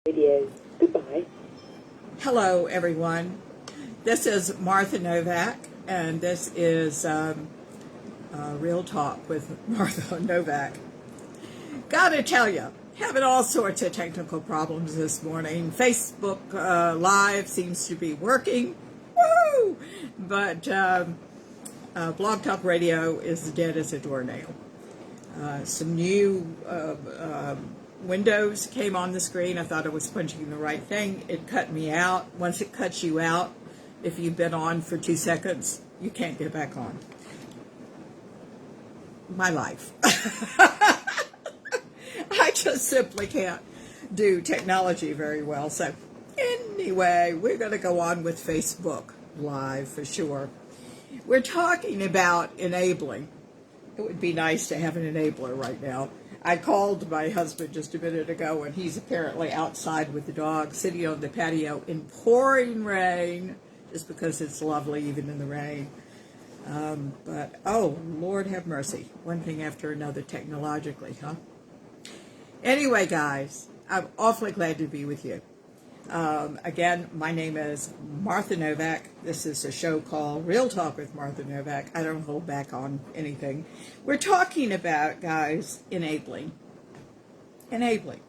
Radio. Goodbye. Hello, everyone. This is Martha Novak, and this is Real Talk with Martha Novak. Gotta tell you, having all sorts of technical problems this morning. Facebook Live seems to be working, woo! But Blog Talk Radio is dead as a doornail. Some new windows came on the screen. I thought I was punching the right thing. It cut me out. Once it cuts you out, if you've been on for 2 seconds, you can't get back on. My life. I just simply can't do technology very well. So anyway, we're going to go on with Facebook Live for sure. We're talking about enabling. It would be nice to have an enabler right now. I called my husband just a minute ago, and he's apparently outside with the dog, sitting on the patio in pouring rain, just because it's lovely even in the rain. But, oh, Lord have mercy. One thing after another technologically, huh? Anyway, guys, I'm awfully glad to be with you. Again, my name is Martha Novak. This is a show called Real Talk with Martha Novak. I don't hold back on anything. We're talking about, guys, enabling. Enabling.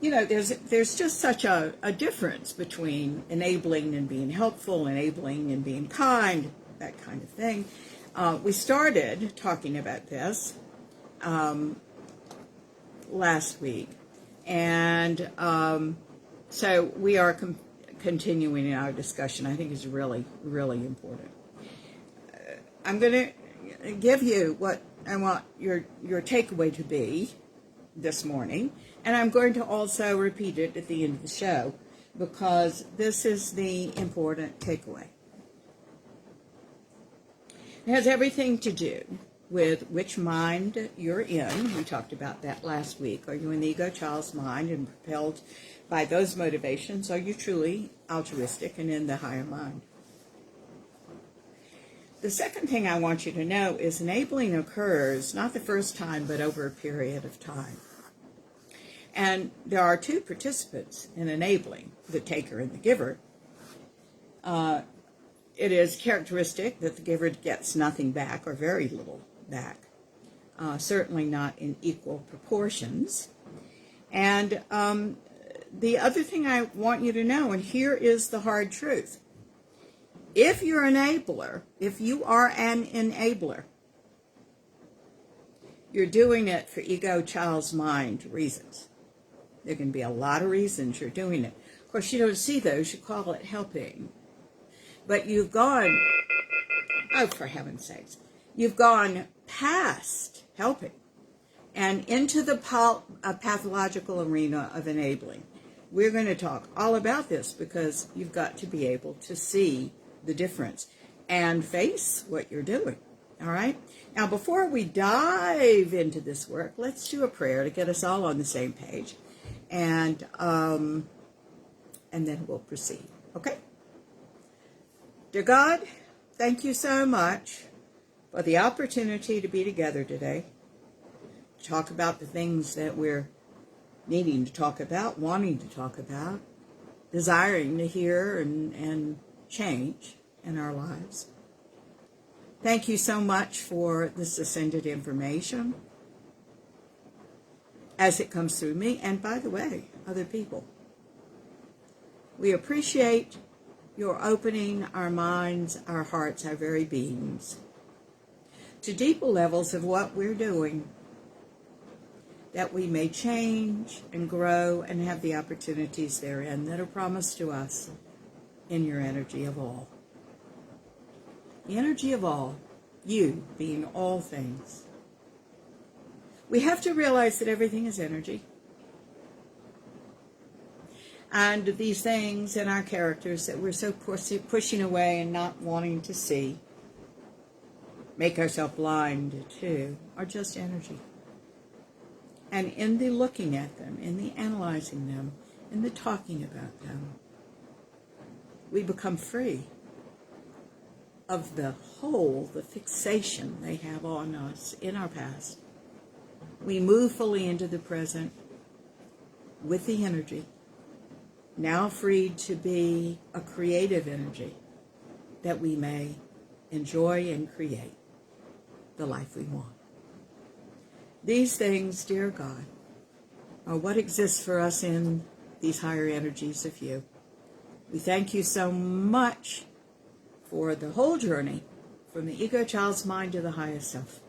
You know, there's just such a difference between enabling and being helpful, enabling and being kind, that kind of thing. We started talking about this last week, and so we are continuing our discussion. I think it's really, really important. I'm going to give you what I want your takeaway to be this morning, and I'm going to also repeat it at the end of the show, because this is the important takeaway. It has everything to do with which mind you're in. We talked about that last week. Are you in the ego child's mind and propelled by those motivations? Are you truly altruistic and in the higher mind? The second thing I want you to know is enabling occurs not the first time, but over a period of time. And there are two participants in enabling, the taker and the giver. It is characteristic that the giver gets nothing back, or very little back, certainly not in equal proportions. And the other thing I want you to know, and here is the hard truth. If you're an enabler, if you are an enabler, you're doing it for ego child's mind reasons. There can be a lot of reasons you're doing it. Of course, you don't see those. You call it helping. But you've gone, oh, for heaven's sakes, you've gone past helping and into the pathological arena of enabling. We're going to talk all about this, because you've got to be able to see the difference and face what you're doing. All right? Now, before we dive into this work, let's do a prayer to get us all on the same page, and then we'll proceed. Okay? Dear God, thank you so much for the opportunity to be together today, to talk about the things that we're needing to talk about, wanting to talk about, desiring to hear and change in our lives. Thank you so much for this ascended information as it comes through me, and by the way, other people. We appreciate your opening our minds, our hearts, our very beings to deeper levels of what we're doing, that we may change and grow and have the opportunities therein that are promised to us in your energy of all. The energy of all, you being all things. We have to realize that everything is energy. And these things in our characters that we're so pushing away and not wanting to see, make ourselves blind to, are just energy. And in the looking at them, in the analyzing them, in the talking about them, we become free of the hold, the fixation they have on us in our past. We move fully into the present with the energy now freed to be a creative energy, that we may enjoy and create the life we want. These things, dear God, are what exists for us in these higher energies of you. We thank you so much for the whole journey from the ego child's mind to the highest self.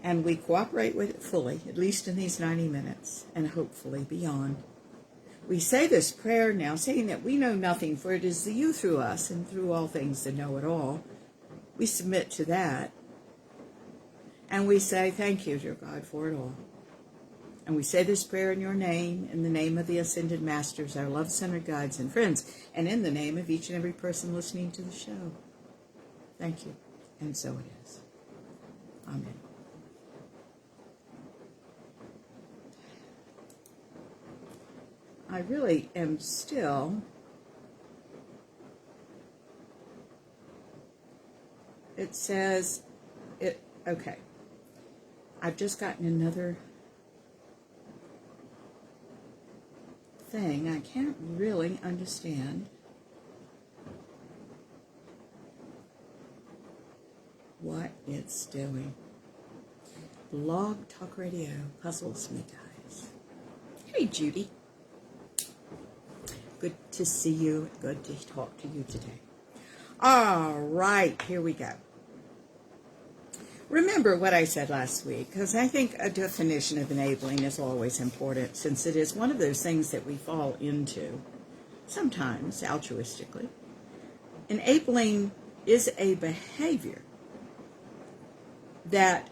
And we cooperate with it fully, at least in these 90 minutes, and hopefully beyond. We say this prayer now, saying that we know nothing, for it is the you through us and through all things that know it all. We submit to that. And we say, thank you, dear God, for it all. And we say this prayer in your name, in the name of the Ascended Masters, our love-centered guides and friends, and in the name of each and every person listening to the show. Thank you. And so it is. Amen. I really am still it says it okay. I've just gotten another thing. I can't really understand what it's doing. Blog Talk Radio puzzles me, guys. Hey, Judy. Good to see you. Good to talk to you today. All right, here we go. Remember what I said last week, because I think a definition of enabling is always important, since it is one of those things that we fall into, sometimes altruistically. Enabling is a behavior that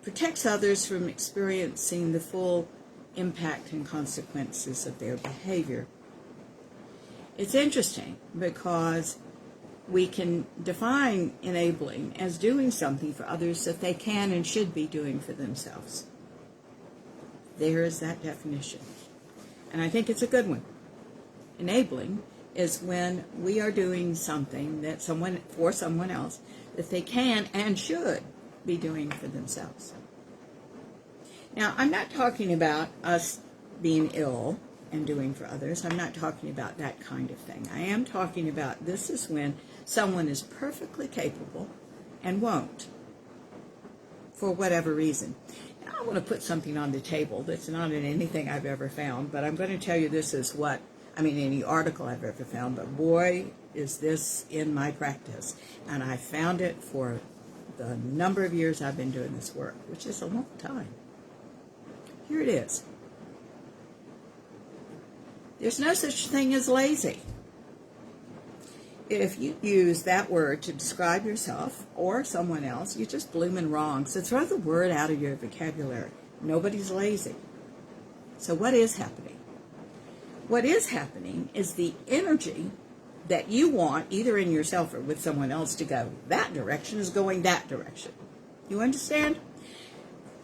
protects others from experiencing the full impact and consequences of their behavior. It's interesting because we can define enabling as doing something for others that they can and should be doing for themselves. There is that definition. And I think it's a good one. Enabling is when we are doing something that for someone else that they can and should be doing for themselves. Now, I'm not talking about us being ill and doing for others. I'm not talking about that kind of thing. I am talking about this is when someone is perfectly capable and won't, for whatever reason. Now, I want to put something on the table that's not in anything I've ever found, but I'm going to tell you this is any article I've ever found, but boy, is this in my practice. And I found it for the number of years I've been doing this work, which is a long time. Here it is. There's no such thing as lazy. If you use that word to describe yourself or someone else, you're just blooming wrong. So throw the word out of your vocabulary. Nobody's lazy. So what is happening? What is happening is the energy that you want, either in yourself or with someone else, to go that direction is going that direction. You understand?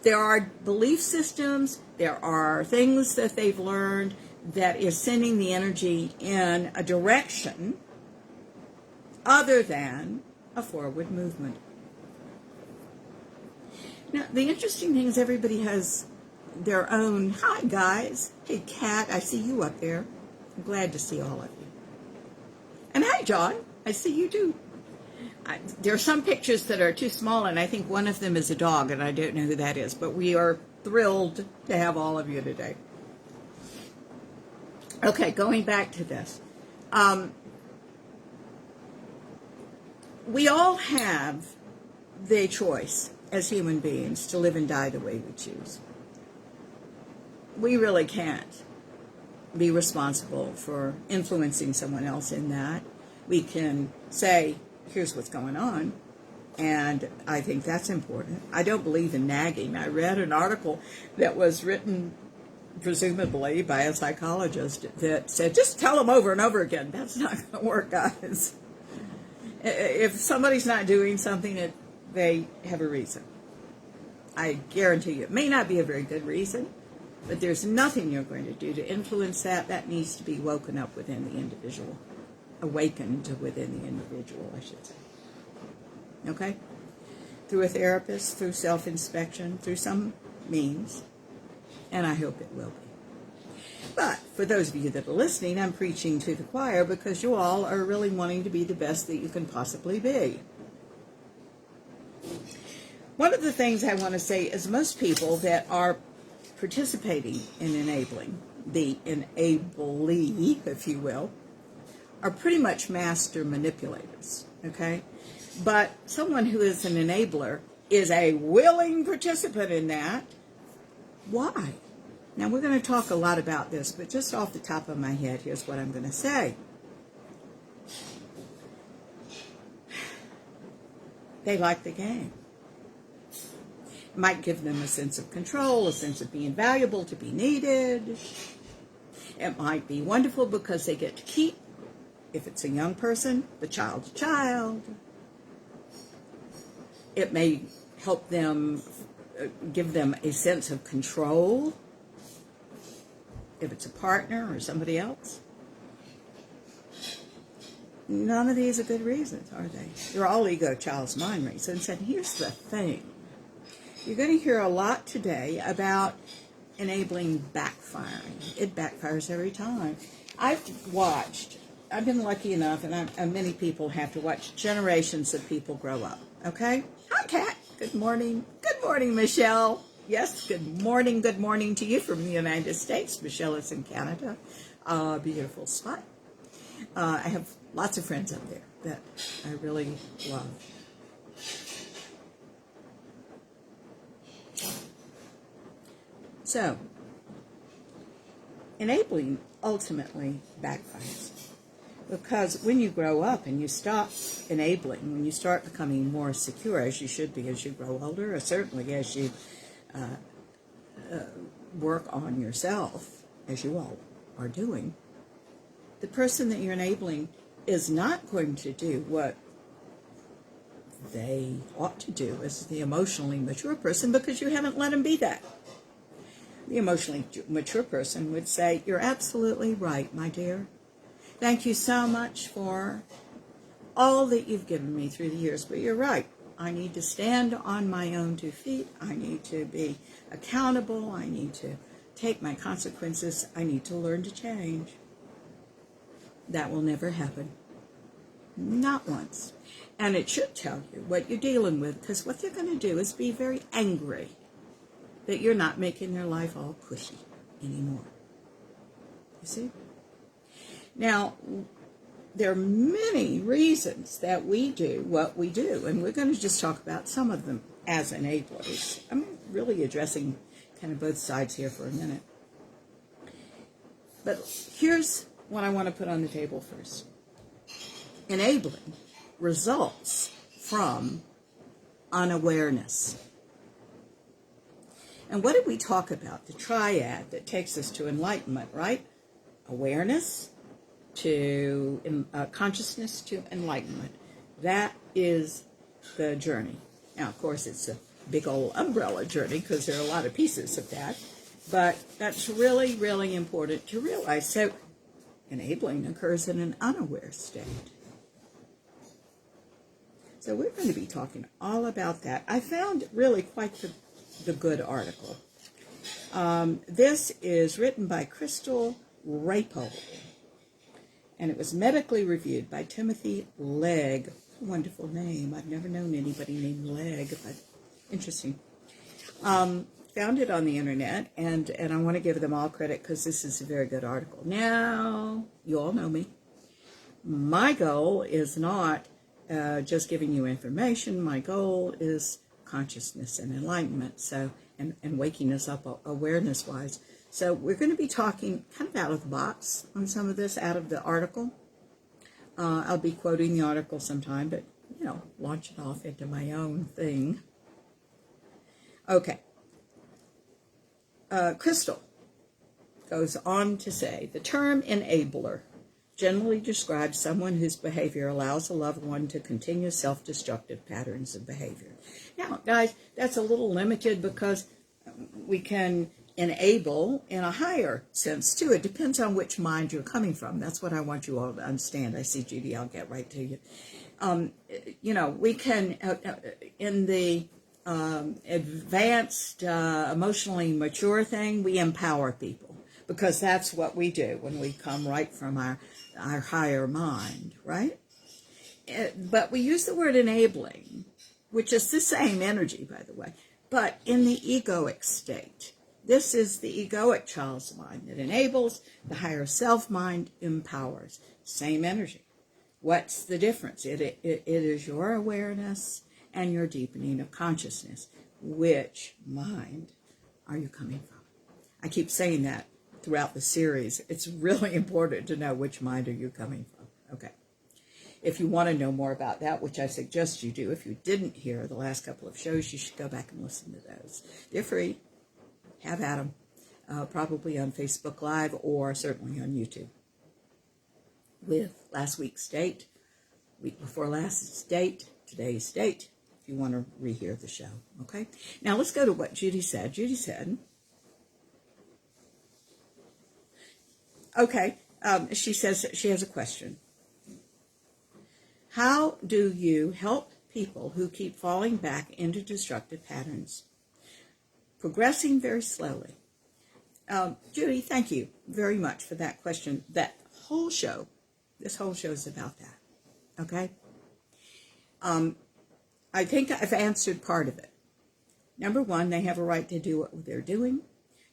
There are belief systems, there are things that they've learned that is sending the energy in a direction other than a forward movement. Now, the interesting thing is everybody has their own, hi guys, hey Kat, I see you up there. I'm glad to see all of you. And hi John, I see you too. There are some pictures that are too small, and I think one of them is a dog, and I don't know who that is, but we are thrilled to have all of you today. Okay, going back to this. We all have the choice as human beings to live and die the way we choose. We really can't be responsible for influencing someone else in that. We can say, here's what's going on, and I think that's important. I don't believe in nagging. I read an article that was written presumably by a psychologist that said, just tell them over and over again. That's not going to work, guys. If somebody's not doing something, they have a reason. I guarantee you, it may not be a very good reason, but there's nothing you're going to do to influence that. That needs to be woken up within the individual, awakened within the individual, I should say. Okay? Through a therapist, through self-inspection, through some means, and I hope it will be. But for those of you that are listening, I'm preaching to the choir because you all are really wanting to be the best that you can possibly be. One of the things I want to say is most people that are participating in enabling, the enablee, if you will, are pretty much master manipulators, okay? But someone who is an enabler is a willing participant in that. Why? Now, we're going to talk a lot about this, but just off the top of my head, here's what I'm going to say. They like the game. It might give them a sense of control, a sense of being valuable, to be needed. It might be wonderful because they get to keep, if it's a young person, the child to child. It may help them, give them a sense of control, if it's a partner or somebody else. None of these are good reasons, are they? They're all ego, child's mind reasons. And here's the thing. You're going to hear a lot today about enabling backfiring. It backfires every time. I've been lucky enough, and many people have to watch generations of people grow up, okay? Hi, Kat. Good morning. Good morning, Michelle. Yes, good morning to you from the United States. Michelle is in Canada. Beautiful spot. I have lots of friends up there that I really love. So, enabling ultimately backfires. Because when you grow up and you stop enabling, when you start becoming more secure, as you should be as you grow older, or certainly as you work on yourself, as you all are doing, the person that you're enabling is not going to do what they ought to do as the emotionally mature person, because you haven't let them be that. The emotionally mature person would say, "You're absolutely right, my dear. Thank you so much for all that you've given me through the years, but you're right. I need to stand on my own 2 feet. I need to be accountable. I need to take my consequences. I need to learn to change." That will never happen. Not once. And it should tell you what you're dealing with, because what they're going to do is be very angry that you're not making their life all cushy anymore. You see? Now, there are many reasons that we do what we do, and we're going to just talk about some of them as enablers. I'm really addressing kind of both sides here for a minute. But here's what I want to put on the table first. Enabling results from unawareness. And what did we talk about? The triad that takes us to enlightenment, right? Awareness to consciousness to enlightenment. That is the journey. Now, of course, it's a big old umbrella journey because there are a lot of pieces of that. But that's really, really important to realize. So, enabling occurs in an unaware state. So we're going to be talking all about that. I found really quite the good article. This is written by Crystal Rapo, and it was medically reviewed by Timothy Legg. Wonderful name. I've never known anybody named Legg, but interesting. Found it on the internet, and I want to give them all credit because this is a very good article. Now, you all know me. My goal is not just giving you information. My goal is consciousness and enlightenment, so and waking us up awareness-wise. So we're going to be talking kind of out of the box on some of this, out of the article. I'll be quoting the article sometime, but, launch it off into my own thing. Okay. Crystal goes on to say, the term enabler generally describes someone whose behavior allows a loved one to continue self-destructive patterns of behavior. Now, guys, that's a little limited because we can enable in a higher sense, too. It depends on which mind you're coming from. That's what I want you all to understand. I see, Judy, I'll get right to you. We can, in the advanced, emotionally mature thing, we empower people. because that's what we do when we come right from our higher mind, right? But we use the word enabling, which is the same energy, by the way, but in the egoic state. This is the egoic child's mind that enables, the higher self mind empowers. Same energy. What's the difference? It is your awareness and your deepening of consciousness. Which mind are you coming from? I keep saying that throughout the series. It's really important to know which mind are you coming from. Okay. If you want to know more about that, which I suggest you do, if you didn't hear the last couple of shows, you should go back and listen to those. They're free. Have at them. Probably on Facebook Live or certainly on YouTube. With last week's date, week before last's date, today's date, if you want to rehear the show. Okay? Now let's go to what Judy said. Judy said, okay, she says she has a question. How do you help people who keep falling back into destructive patterns, progressing very slowly? Judy, thank you very much for that question. That whole show, this whole show is about that, okay? I think I've answered part of it. Number one, they have a right to do what they're doing.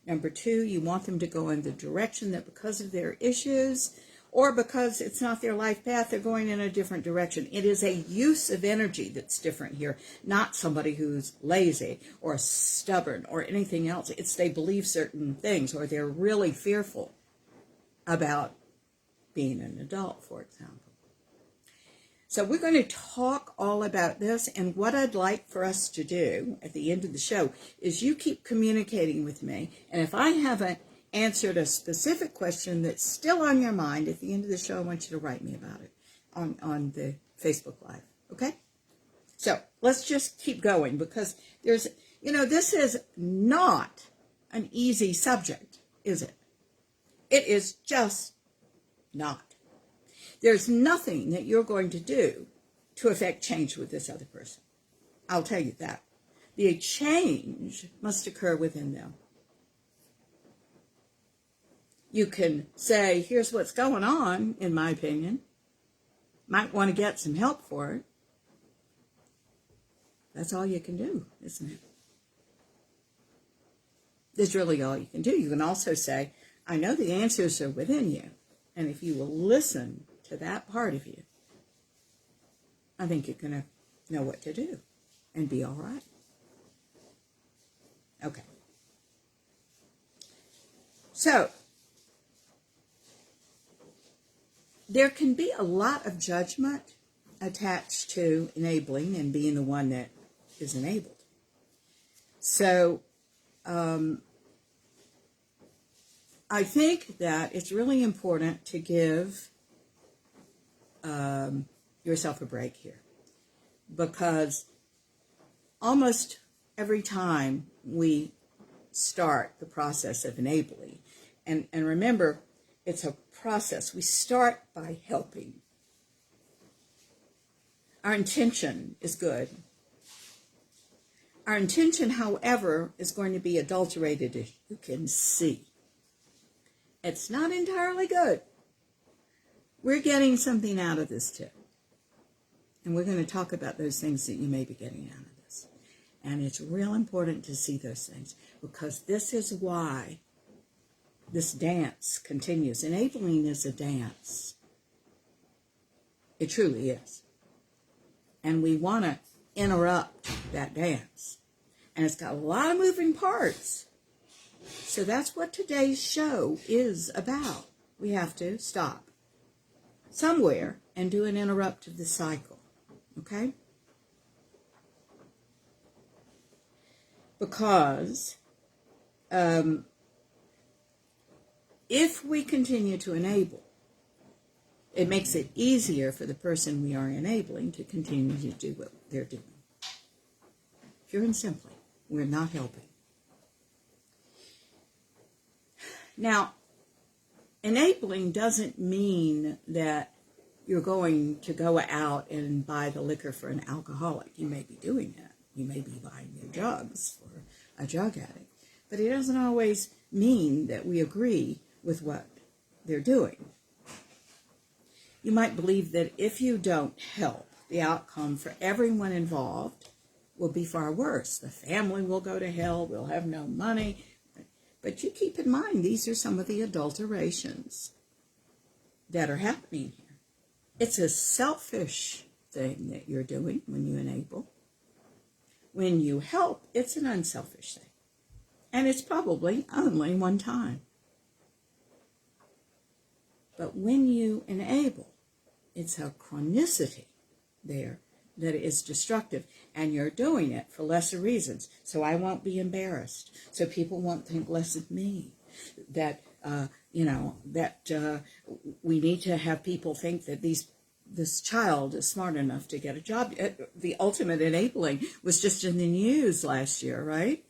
Number two, you want them to go in the direction that because of their issues or because it's not their life path, they're going in a different direction. It is a use of energy that's different here, not somebody who's lazy or stubborn or anything else. It's they believe certain things or they're really fearful about being an adult, for example. So we're going to talk all about this, and what I'd like for us to do at the end of the show is you keep communicating with me, and if I haven't answered a specific question that's still on your mind at the end of the show, I want you to write me about it on the Facebook Live, okay? So let's just keep going because there's, this is not an easy subject, is it? It is just not. There's nothing that you're going to do to affect change with this other person. I'll tell you that. The change must occur within them. You can say, here's what's going on, in my opinion. Might want to get some help for it. That's all you can do, isn't it? That's really all you can do. You can also say, I know the answers are within you. And if you will listen to that part of you, I think you're going to know what to do and be all right. Okay. So, there can be a lot of judgment attached to enabling and being the one that is enabled. So, I think that it's really important to give yourself a break here, because almost every time we start the process of enabling, and remember, it's a process. We start by helping. Our intention is good. Our intention, however, is going to be adulterated, as you can see. It's not entirely good. We're getting something out of this too. And we're going to talk about those things that you may be getting out of this. And it's real important to see those things, because this is why this dance continues. Enabling is a dance. It truly is. And we want to interrupt that dance. And it's got a lot of moving parts. So that's what today's show is about. We have to stop somewhere and do an interrupt of the cycle. Okay? Because if we continue to enable, it makes it easier for the person we are enabling to continue to do what they're doing. Pure and simply, we're not helping. Now, enabling doesn't mean that you're going to go out and buy the liquor for an alcoholic. You may be doing that. You may be buying your drugs for a drug addict. But it doesn't always mean that we agree with what they're doing. You might believe that if you don't help, the outcome for everyone involved will be far worse. The family will go to hell, we'll have no money. But you keep in mind, these are some of the adulterations that are happening here. It's a selfish thing that you're doing when you enable. When you help, it's an unselfish thing. And it's probably only one time. But when you enable, it's a chronicity there that is destructive. And you're doing it for lesser reasons. So I won't be embarrassed. So people won't think less of me. That, we need to have people think that this child is smart enough to get a job. The ultimate enabling was just in the news last year, right?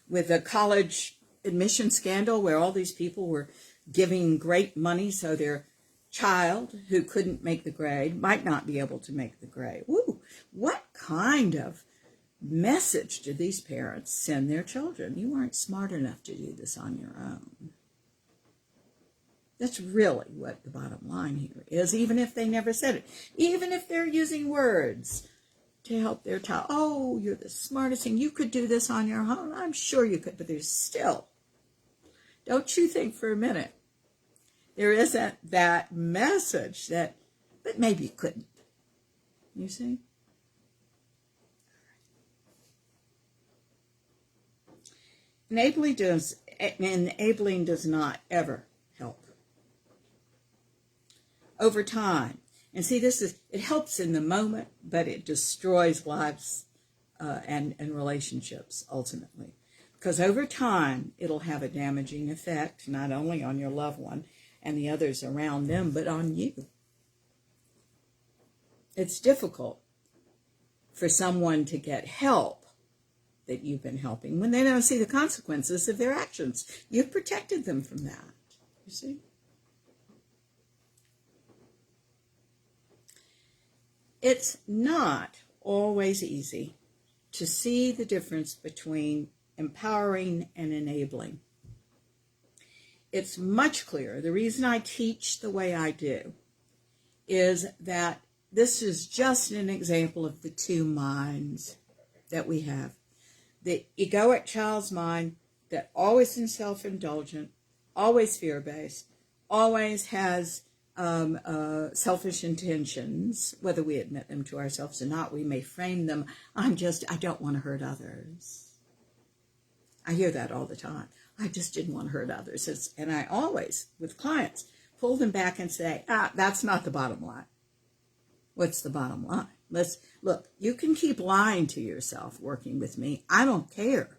With the college admission scandal where all these people were giving great money so their child who couldn't make the grade might not be able to make the grade. Woo! What kind of message do these parents send their children? You weren't smart enough to do this on your own. That's really what the bottom line here is, even if they never said it. Even if they're using words to help their child. Oh, you're the smartest thing. You could do this on your own. I'm sure you could, but there's still, don't you think for a minute, there isn't that message that, but maybe you couldn't. You see? Enabling does not ever help. Over time, and see, it helps in the moment, but it destroys lives and relationships ultimately. Because over time, it'll have a damaging effect, not only on your loved one and the others around them, but on you. It's difficult for someone to get help that you've been helping when they don't see the consequences of their actions. You've protected them from that, you see? It's not always easy to see the difference between empowering and enabling. It's much clearer. The reason I teach the way I do is that this is just an example of the two minds that we have. The egoic child's mind that always is self-indulgent, always fear-based, always has selfish intentions, whether we admit them to ourselves or not. We may frame them, I don't want to hurt others. I hear that all the time. I just didn't want to hurt others. And I always, with clients, pull them back and say, that's not the bottom line. What's the bottom line? Look, you can keep lying to yourself working with me. I don't care.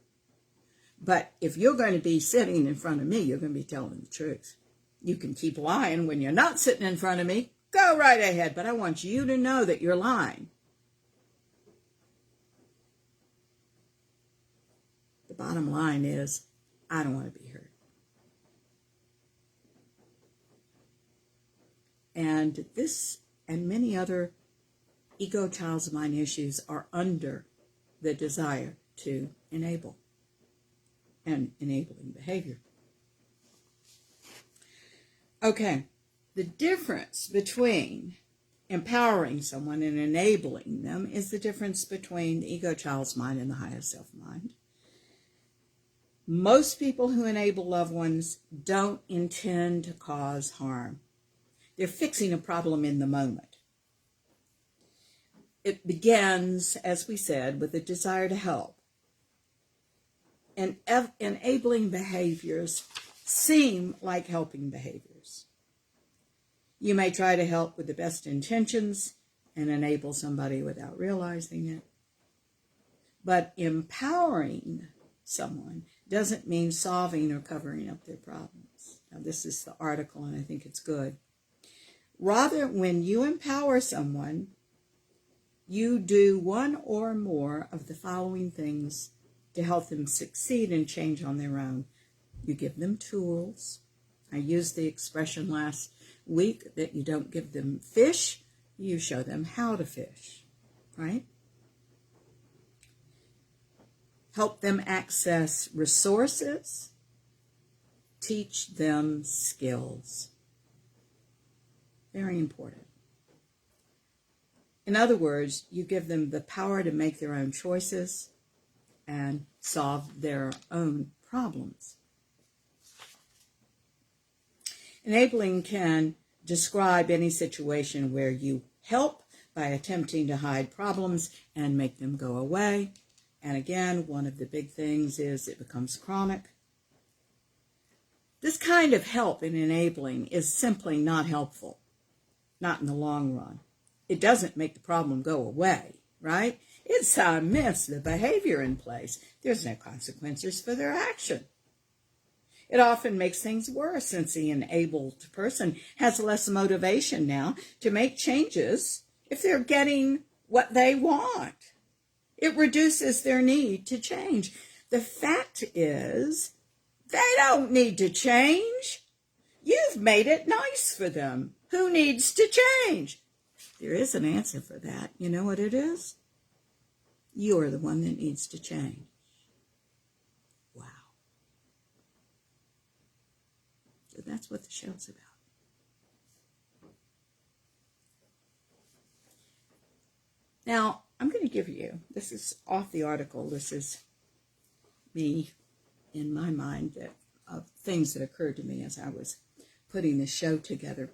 But if you're going to be sitting in front of me, you're going to be telling the truth. You can keep lying when you're not sitting in front of me. Go right ahead. But I want you to know that you're lying. The bottom line is, I don't want to be hurt. And this and many other ego child's mind issues are under the desire to enable and enabling behavior. Okay, the difference between empowering someone and enabling them is the difference between the ego child's mind and the highest self mind. Most people who enable loved ones don't intend to cause harm. They're fixing a problem in the moment. It begins, as we said, with a desire to help. And enabling behaviors seem like helping behaviors. You may try to help with the best intentions and enable somebody without realizing it. But empowering someone doesn't mean solving or covering up their problems. Now, this is the article, and I think it's good. Rather, when you empower someone, you do one or more of the following things to help them succeed and change on their own. You give them tools. I used the expression last week that you don't give them fish, you show them how to fish, right? Help them access resources teach them skills. Very important. In other words, you give them the power to make their own choices and solve their own problems. Enabling can describe any situation where you help by attempting to hide problems and make them go away. And again, one of the big things is it becomes chronic. This kind of help in enabling is simply not helpful, not in the long run. It doesn't make the problem go away, right? It cements the behavior in place. There's no consequences for their action. It often makes things worse since the enabled person has less motivation now to make changes if they're getting what they want. It reduces their need to change. The fact is, they don't need to change. You've made it nice for them. Who needs to change? There is an answer for that. You know what it is? You're the one that needs to change. Wow. So that's what the show's about. Now, I'm going to give you, this is off the article, this is me in my mind of things that occurred to me as I was putting this show together.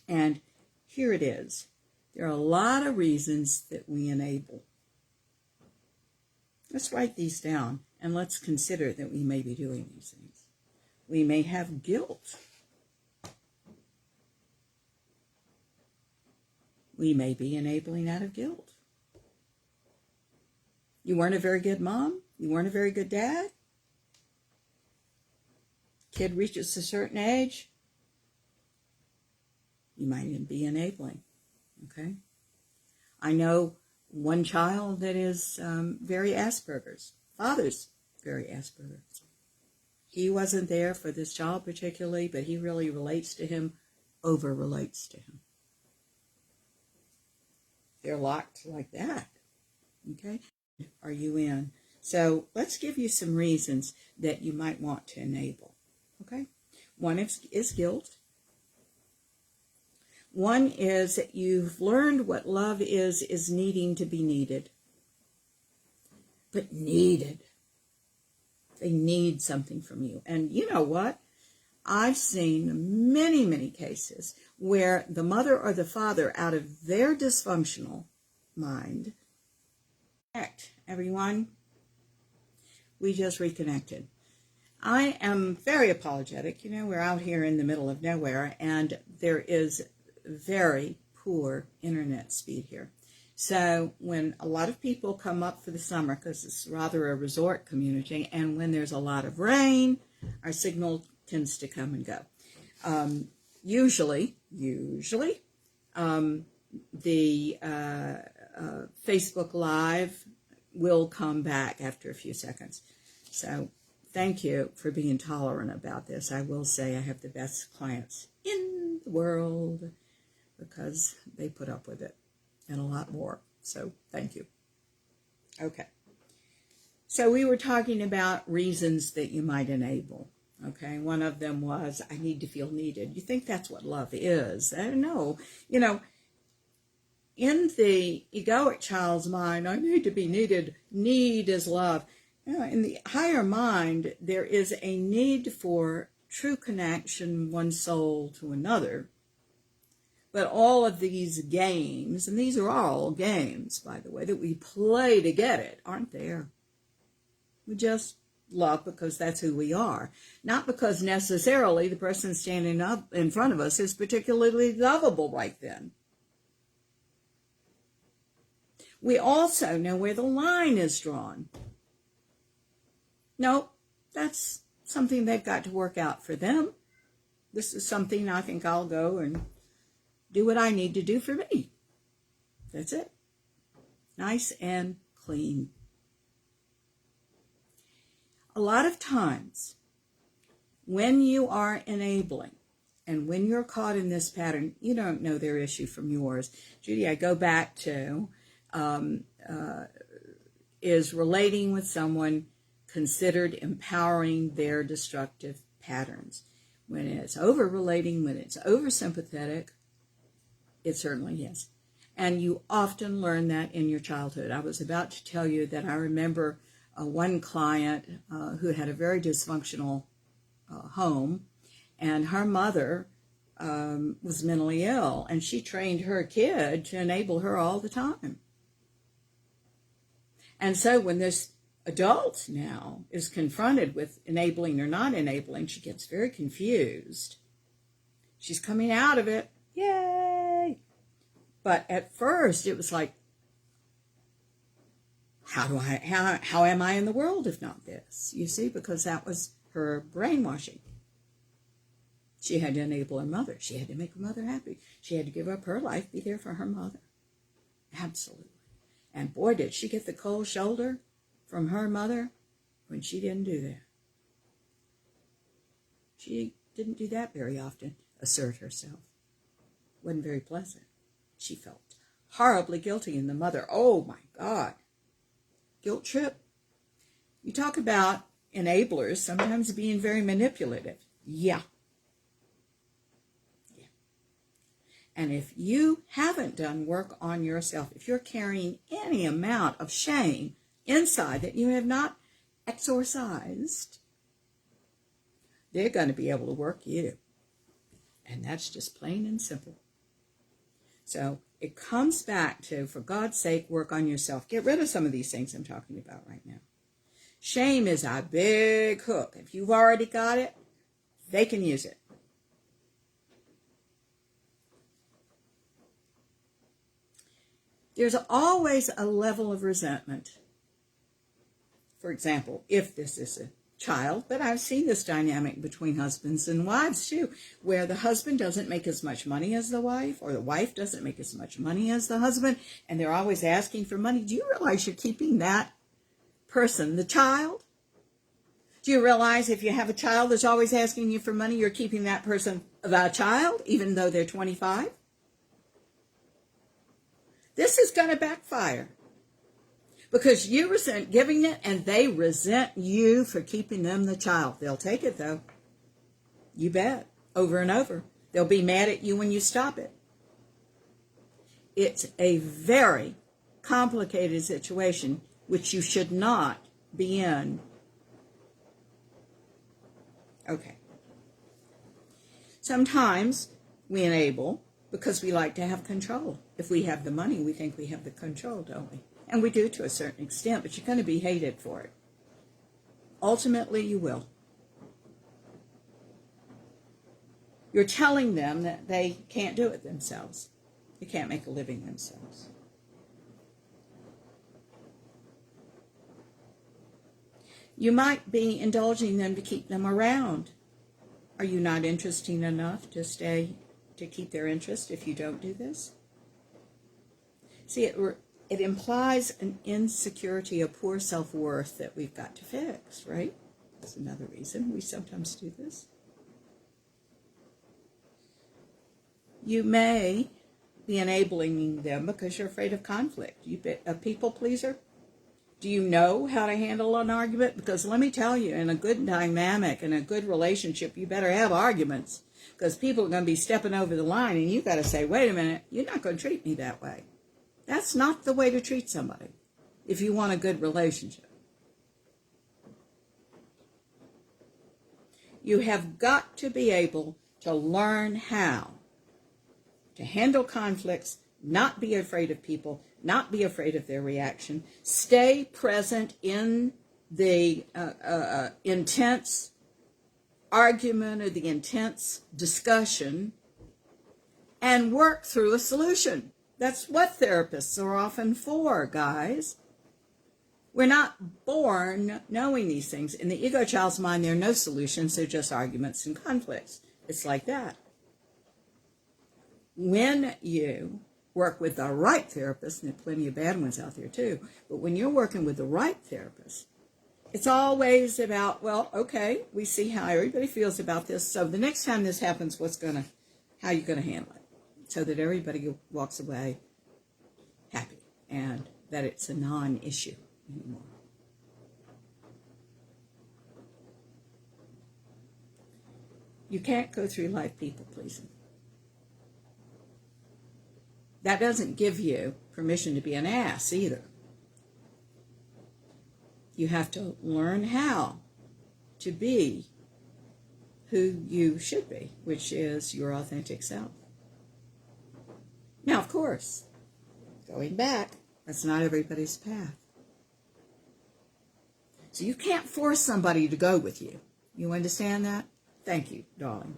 And here it is. There are a lot of reasons that we enable. Let's write these down and let's consider that we may be doing these things. We may have guilt. We may be enabling out of guilt. You weren't a very good mom? You weren't a very good dad? Kid reaches a certain age? You might even be enabling, okay? I know one child that is very Asperger's. Father's very Asperger's. He wasn't there for this child particularly, but he really relates to him, over-relates to him. They're locked like that, okay? Are you in? So let's give you some reasons that you might want to enable, okay? One is guilt. One is that you've learned what love is needing to be needed. But needed. They need something from you. And you know what? I've seen many, many cases where the mother or the father, out of their dysfunctional mind, everyone, we just reconnected. I am very apologetic. You know, we're out here in the middle of nowhere, and there is very poor internet speed here. So when a lot of people come up for the summer, because it's rather a resort community, and when there's a lot of rain, our signal tends to come and go. Usually, the Facebook Live will come back after a few seconds. So thank you for being tolerant about this. I will say I have the best clients in the world because they put up with it and a lot more. So thank you. Okay. So we were talking about reasons that you might enable. Okay. One of them was, I need to feel needed. You think that's what love is? No. You know, in the egoic child's mind, I need to be needed. Need is love. You know, in the higher mind, there is a need for true connection, one soul to another. But all of these games, and these are all games, by the way, that we play to get it, aren't there. We just love because that's who we are. Not because necessarily the person standing up in front of us is particularly lovable right then. We also know where the line is drawn. No, that's something they've got to work out for them. This is something I think I'll go and do what I need to do for me. That's it. Nice and clean. A lot of times, when you are enabling, and when you're caught in this pattern, you don't know their issue from yours. Judy, I go back to, is relating with someone considered empowering their destructive patterns. When it's over-relating, when it's over-sympathetic, it certainly is. And you often learn that in your childhood. I was about to tell you that I remember one client who had a very dysfunctional home, and her mother was mentally ill, and she trained her kid to enable her all the time. And so when this adult now is confronted with enabling or not enabling, she gets very confused. She's coming out of it. Yay! But at first it was like, how am I in the world if not this? You see, because that was her brainwashing. She had to enable her mother. She had to make her mother happy. She had to give up her life, be there for her mother. Absolutely. And boy, did she get the cold shoulder from her mother when she didn't do that. She didn't do that very often, assert herself. Wasn't very pleasant. She felt horribly guilty, and the mother, oh my God, guilt trip. You talk about enablers sometimes being very manipulative. Yeah. And if you haven't done work on yourself, if you're carrying any amount of shame inside that you have not exorcised, they're going to be able to work you. And that's just plain and simple. So it comes back to, for God's sake, work on yourself. Get rid of some of these things I'm talking about right now. Shame is a big hook. If you've already got it, they can use it. There's always a level of resentment. For example, if this is a child, but I've seen this dynamic between husbands and wives too, where the husband doesn't make as much money as the wife, or the wife doesn't make as much money as the husband, and they're always asking for money. Do you realize you're keeping that person, the child? Do you realize if you have a child that's always asking you for money, you're keeping that person the child, even though they're 25? This is going to backfire because you resent giving it and they resent you for keeping them the child. They'll take it though. You bet. Over and over. They'll be mad at you when you stop it. It's a very complicated situation which you should not be in. Okay. Sometimes we enable because we like to have control. If we have the money, we think we have the control, don't we? And we do to a certain extent, but you're going to be hated for it. Ultimately, you will. You're telling them that they can't do it themselves. They can't make a living themselves. You might be indulging them to keep them around. Are you not interesting enough to stay to keep their interest if you don't do this? See, it implies an insecurity, a poor self-worth that we've got to fix, right? That's another reason we sometimes do this. You may be enabling them because you're afraid of conflict. You a people pleaser? Do you know how to handle an argument? Because let me tell you, in a good dynamic, in a good relationship, you better have arguments. Because people are going to be stepping over the line, and you've got to say, wait a minute, you're not going to treat me that way. That's not the way to treat somebody if you want a good relationship. You have got to be able to learn how to handle conflicts, not be afraid of people, not be afraid of their reaction, stay present in the intense argument or the intense discussion, and work through a solution. That's what therapists are often for, guys. We're not born knowing these things. In the ego child's mind, there are no solutions. They're just arguments and conflicts. It's like that. When you work with the right therapist, and there are plenty of bad ones out there too, but when you're working with the right therapist, it's always about, well, okay, we see how everybody feels about this. So the next time this happens, how are you going to handle it? So that everybody walks away happy and that it's a non-issue anymore. You can't go through life people pleasing. That doesn't give you permission to be an ass either. You have to learn how to be who you should be, which is your authentic self. Now, of course, going back, that's not everybody's path. So you can't force somebody to go with you. You understand that? Thank you, darling.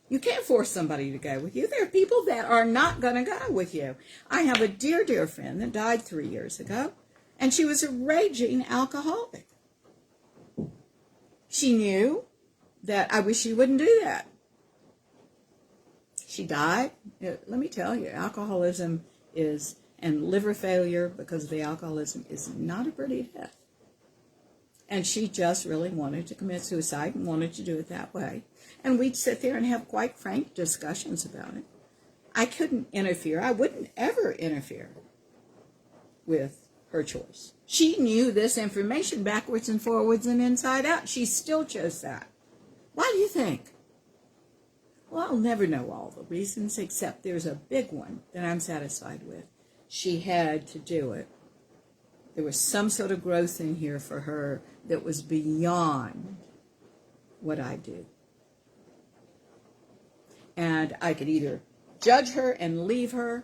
You can't force somebody to go with you. There are people that are not going to go with you. I have a dear, dear friend that died 3 years ago, and she was a raging alcoholic. She knew that I wish she wouldn't do that. She died. Let me tell you, alcoholism is, and liver failure because of the alcoholism is not a pretty death. And she just really wanted to commit suicide and wanted to do it that way. And we'd sit there and have quite frank discussions about it. I couldn't interfere. I wouldn't ever interfere with her choice. She knew this information backwards and forwards and inside out. She still chose that. Why do you think? Well, I'll never know all the reasons, except there's a big one that I'm satisfied with. She had to do it. There was some sort of growth in here for her that was beyond what I do. And I could either judge her and leave her,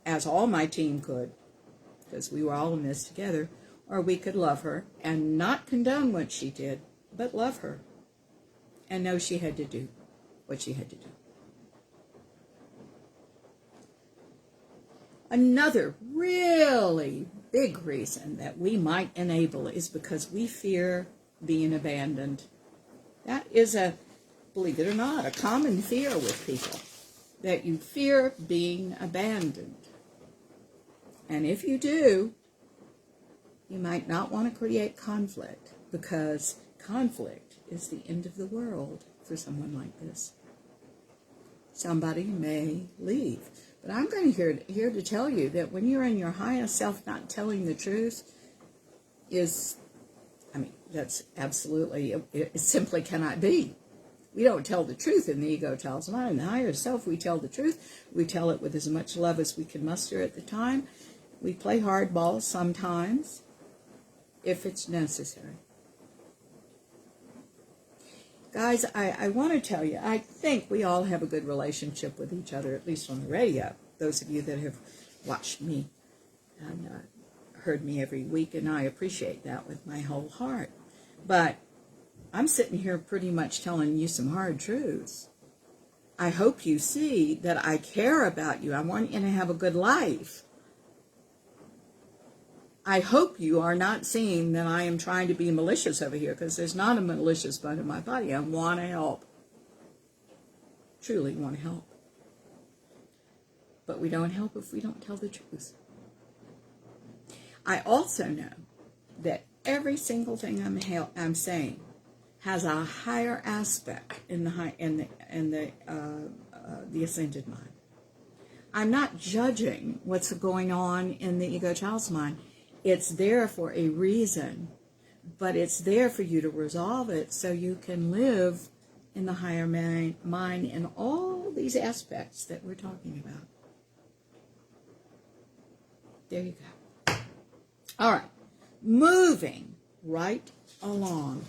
as all my team could, because we were all in this together, or we could love her and not condone what she did, but love her and know she had to do what she had to do. Another really big reason that we might enable is because we fear being abandoned. That is believe it or not, a common fear with people, that you fear being abandoned. And if you do, you might not want to create conflict, because conflict is the end of the world for someone like this. Somebody may leave. But I'm going to here to tell you that when you're in your highest self, not telling the truth that's absolutely, it simply cannot be. We don't tell the truth in the ego tells mind. In the higher self, we tell the truth. We tell it with as much love as we can muster at the time. We play hardball sometimes, if it's necessary. Guys, I want to tell you, I think we all have a good relationship with each other, at least on the radio. Those of you that have watched me and heard me every week, and I appreciate that with my whole heart. But I'm sitting here pretty much telling you some hard truths. I hope you see that I care about you. I want you to have a good life. I hope you are not seeing that I am trying to be malicious over here, because there's not a malicious bone in my body. I want to help. Truly want to help. But we don't help if we don't tell the truth. I also know that every single thing I'm saying has a higher aspect in the ascended mind. I'm not judging what's going on in the ego child's mind. It's there for a reason, but it's there for you to resolve it so you can live in the higher mind in all these aspects that we're talking about. There you go. All right, moving right along.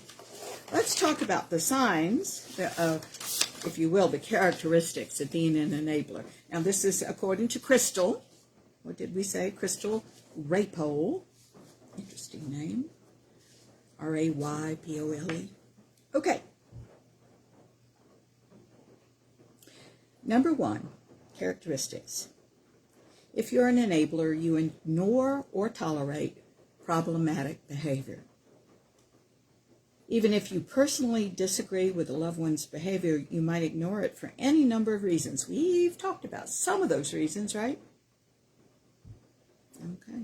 Let's talk about the signs of, if you will, the characteristics of being an enabler. Now, this is according to Crystal. What did we say? Crystal Raypole. Interesting name. Raypole. Okay. Number 1, characteristics. If you're an enabler, you ignore or tolerate problematic behavior. Even if you personally disagree with a loved one's behavior, you might ignore it for any number of reasons. We've talked about some of those reasons, right? Okay.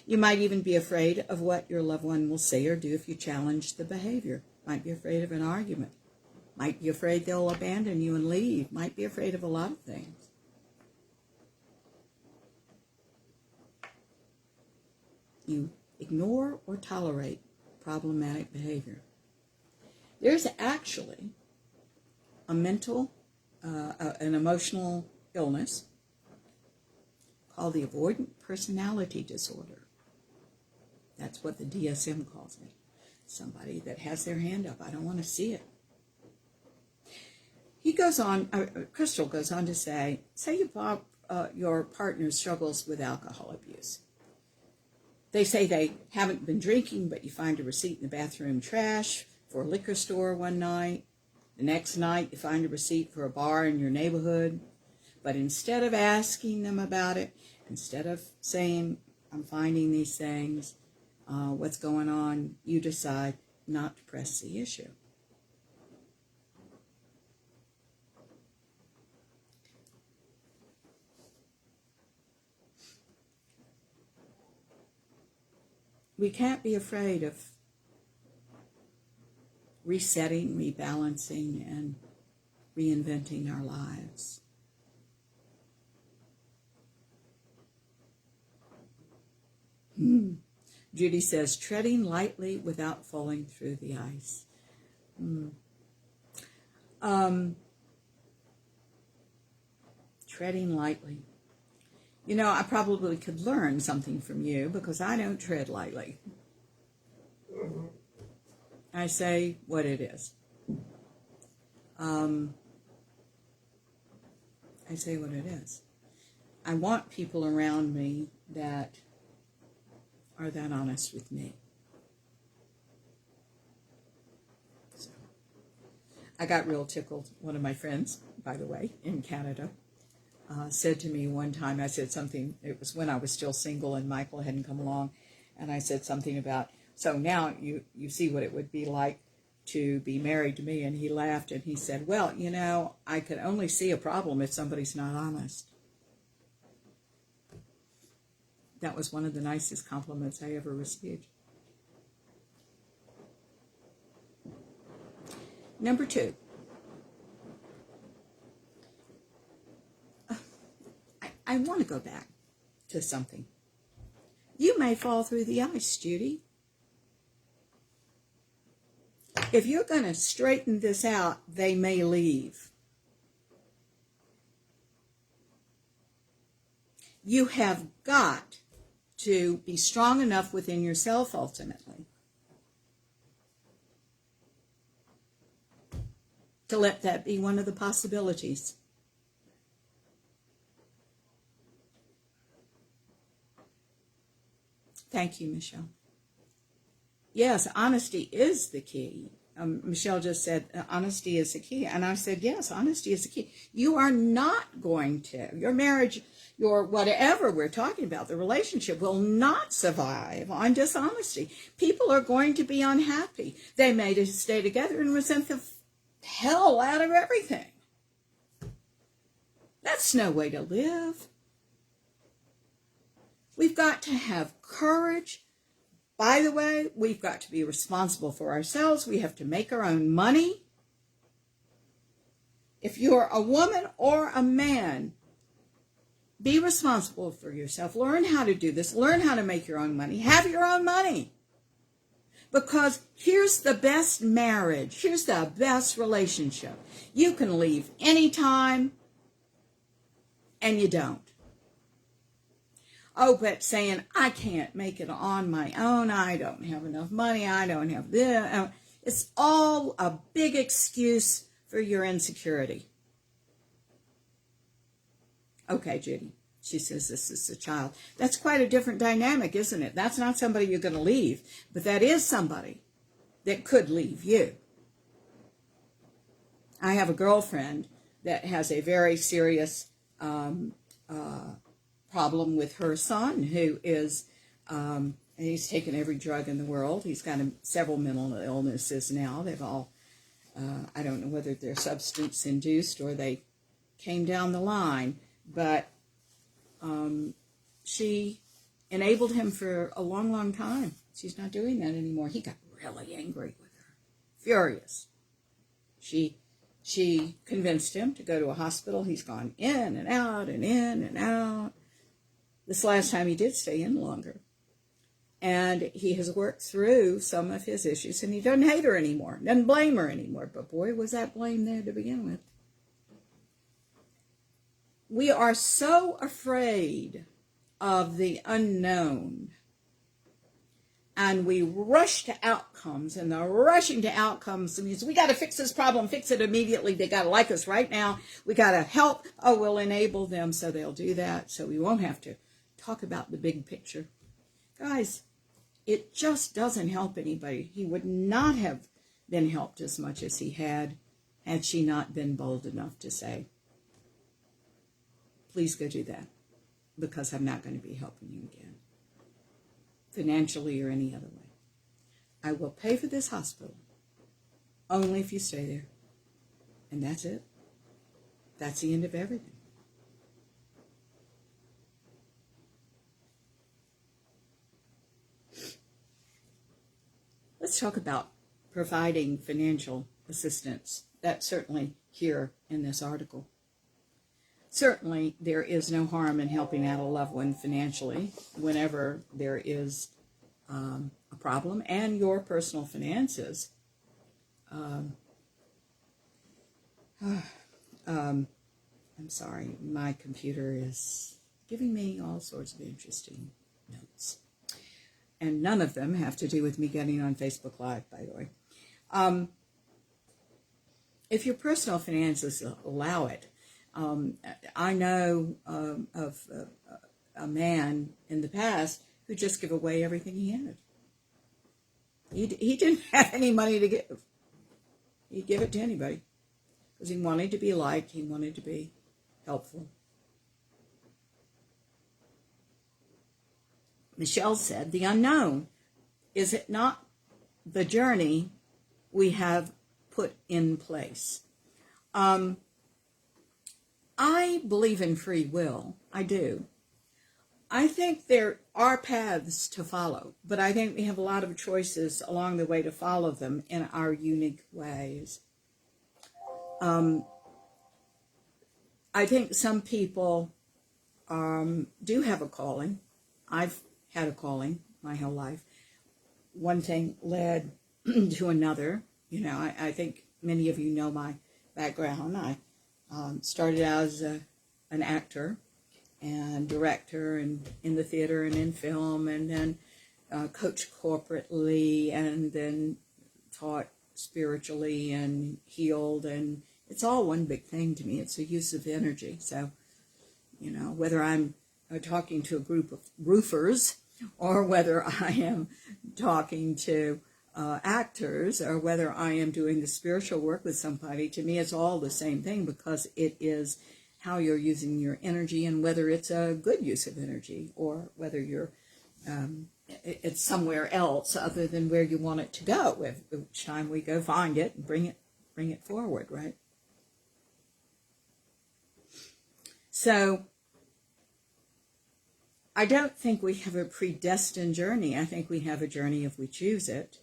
You might even be afraid of what your loved one will say or do if you challenge the behavior. Might be afraid of an argument. Might be afraid they'll abandon you and leave. Might be afraid of a lot of things. You ignore or tolerate problematic behavior. There's actually an emotional illness called the avoidant personality disorder. That's what the DSM calls it. Somebody that has their hand up. I don't want to see it. He goes on, Crystal goes on to say your partner struggles with alcohol abuse. They say they haven't been drinking, but you find a receipt in the bathroom trash for a liquor store one night. The next night, you find a receipt for a bar in your neighborhood. But instead of asking them about it, instead of saying, I'm finding these things, what's going on, you decide not to press the issue. We can't be afraid of resetting, rebalancing, and reinventing our lives. Judy says, treading lightly without falling through the ice. Treading lightly. You know, I probably could learn something from you because I don't tread lightly. I say what it is. I say what it is. I want people around me that are that honest with me. So, I got real tickled. One of my friends, by the way, in Canada, said to me one time, I said something, it was when I was still single and Michael hadn't come along, and I said something about, so now you see what it would be like to be married to me, and he laughed and he said, well, you know, I could only see a problem if somebody's not honest. That was one of the nicest compliments I ever received. Number 2. I want to go back to something. You may fall through the ice, Judy. If you're going to straighten this out, they may leave. You have got to be strong enough within yourself ultimately to let that be one of the possibilities. Thank you, Michelle. Yes, honesty is the key. Michelle just said honesty is the key. And I said, yes, honesty is the key. You are not going to, your marriage, your whatever we're talking about, the relationship will not survive on dishonesty. People are going to be unhappy. They may just stay together and resent the hell out of everything. That's no way to live. We've got to have courage. By the way, we've got to be responsible for ourselves. We have to make our own money. If you're a woman or a man, be responsible for yourself. Learn how to do this. Learn how to make your own money. Have your own money. Because here's the best marriage. Here's the best relationship. You can leave anytime, and you don't. Oh, but saying, I can't make it on my own, I don't have enough money, I don't have this. It's all a big excuse for your insecurity. Okay, Judy. She says this is a child. That's quite a different dynamic, isn't it? That's not somebody you're going to leave, but that is somebody that could leave you. I have a girlfriend that has a very serious problem with her son, who is, he's taken every drug in the world. He's got several mental illnesses now. They've all, I don't know whether they're substance induced or they came down the line, but she enabled him for a long, long time. She's not doing that anymore. He got really angry with her, furious. She convinced him to go to a hospital. He's gone in and out and in and out. This last time he did stay in longer. And he has worked through some of his issues, and he doesn't hate her anymore, doesn't blame her anymore. But boy, was that blame there to begin with. We are so afraid of the unknown, and we rush to outcomes, and the rushing to outcomes means we got to fix this problem, fix it immediately. They got to like us right now. We got to help. Oh, we'll enable them so they'll do that, so we won't have to talk about the big picture. Guys, it just doesn't help anybody. He would not have been helped as much as he had she not been bold enough to say, please go do that, because I'm not going to be helping you again, financially or any other way. I will pay for this hospital only if you stay there. And that's it. That's the end of everything. Let's talk about providing financial assistance. That's certainly here in this article. Certainly, there is no harm in helping out a loved one financially whenever there is a problem, and your personal finances. I'm sorry, my computer is giving me all sorts of interesting notes. And none of them have to do with me getting on Facebook Live, by the way. If your personal finances allow it, I know of a man in the past who just gave away everything he had. He didn't have any money to give. He'd give it to anybody because he wanted to be liked. He wanted to be helpful. Michelle said, the unknown, is it not the journey we have put in place? I believe in free will. I do. I think there are paths to follow, but I think we have a lot of choices along the way to follow them in our unique ways. I think some people do have a calling. I've had a calling my whole life. One thing led to another. You know, I think many of you know my background. I started out as an actor and director and in the theater and in film, and then coached corporately, and then taught spiritually and healed, and it's all one big thing to me. It's a use of energy. So, you know, whether I'm talking to a group of roofers, or whether I am talking to actors, or whether I am doing the spiritual work with somebody, to me it's all the same thing, because it is how you're using your energy, and whether it's a good use of energy, or whether you're it's somewhere else other than where you want it to go. Each time we go find it and bring it forward, right? So I don't think we have a predestined journey. I think we have a journey if we choose it.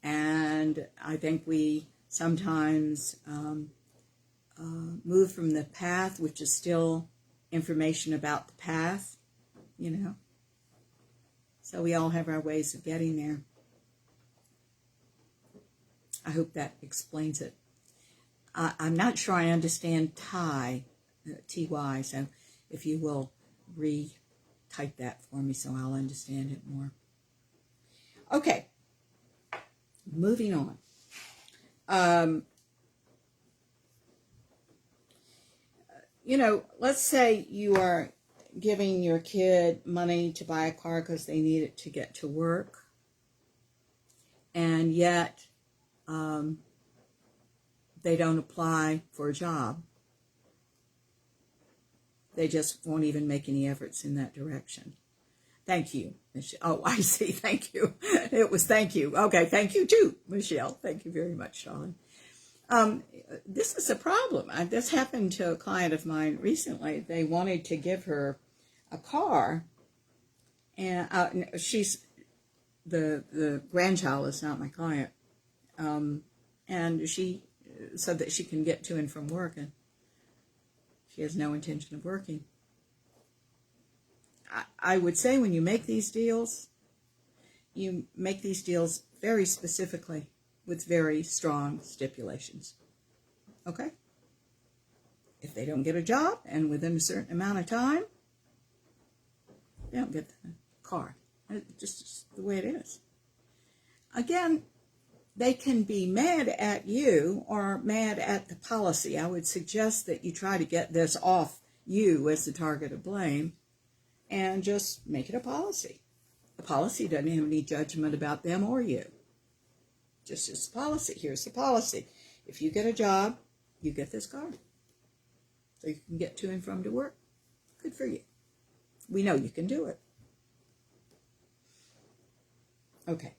And I think we sometimes move from the path, which is still information about the path, you know. So we all have our ways of getting there. I hope that explains it. I'm not sure I understand Thai, T-Y, so if you will type that for me so I'll understand it more. Okay, moving on. You know, let's say you are giving your kid money to buy a car because they need it to get to work, and yet they don't apply for a job. They just won't even make any efforts in that direction. Thank you, Michelle. Oh, I see. Thank you. It was thank you. Okay, thank you too, Michelle. Thank you very much, Sean. This is a problem. This happened to a client of mine recently. They wanted to give her a car, and she's the grandchild is not my client, and she said that she can get to and from work, and she has no intention of working. I would say when you make these deals, you make these deals very specifically with very strong stipulations. Okay? If they don't get a job and within a certain amount of time, they don't get the car. It's just the way it is. Again, they can be mad at you or mad at the policy. I would suggest that you try to get this off you as the target of blame and just make it a policy. The policy doesn't have any judgment about them or you. Just as policy. Here's the policy. If you get a job, you get this card. So you can get to and from to work. Good for you. We know you can do it. Okay.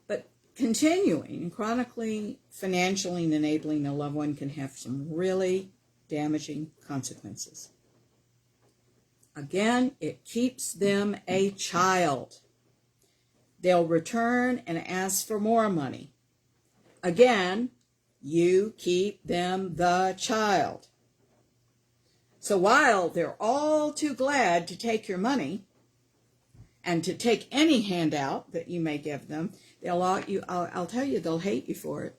But continuing, chronically, financially enabling a loved one can have some really damaging consequences. Again, it keeps them a child. They'll return and ask for more money. Again, you keep them the child. So while they're all too glad to take your money and to take any handout that you may give them, I'll tell you, they'll hate you for it.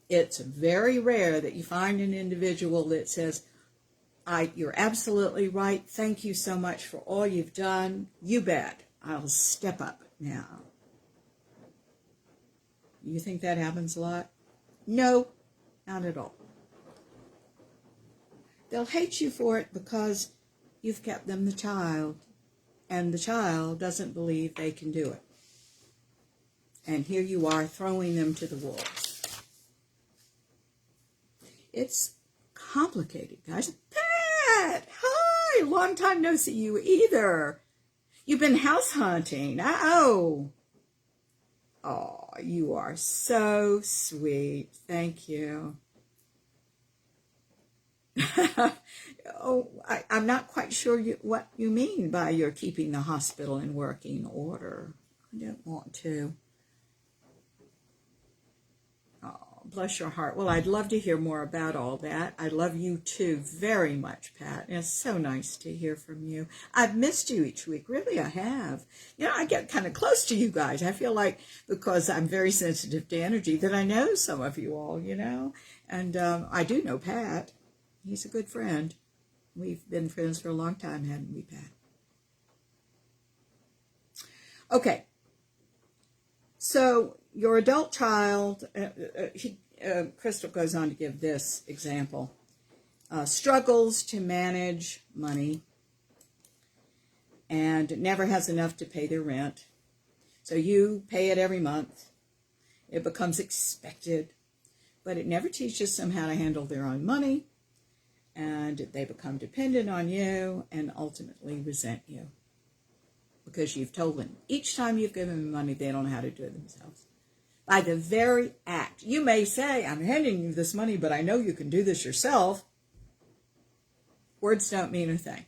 It's very rare that you find an individual that says, you're absolutely right. Thank you so much for all you've done. You bet. I'll step up now. You think that happens a lot? No, not at all. They'll hate you for it because you've kept them the child, and the child doesn't believe they can do it. And here you are throwing them to the wolves. It's complicated, guys. Pat! Hi! Long time no see you either. You've been house hunting. Oh, you are so sweet. Thank you. I'm not quite sure what you mean by you're keeping the hospital in working order. I don't want to. Oh, bless your heart. Well, I'd love to hear more about all that. I love you too very much, Pat. It's so nice to hear from you. I've missed you each week. Really, I have. I get kind of close to you guys. I feel like because I'm very sensitive to energy that I know some of you all, And I do know Pat. He's a good friend. We've been friends for a long time, haven't we, Pat? Okay. So your adult child, Crystal goes on to give this example, struggles to manage money and never has enough to pay their rent. So you pay it every month. It becomes expected, but it never teaches them how to handle their own money. And they become dependent on you and ultimately resent you because you've told them each time you've given them money, they don't know how to do it themselves. By the very act, you may say, I'm handing you this money, but I know you can do this yourself. Words don't mean a thing.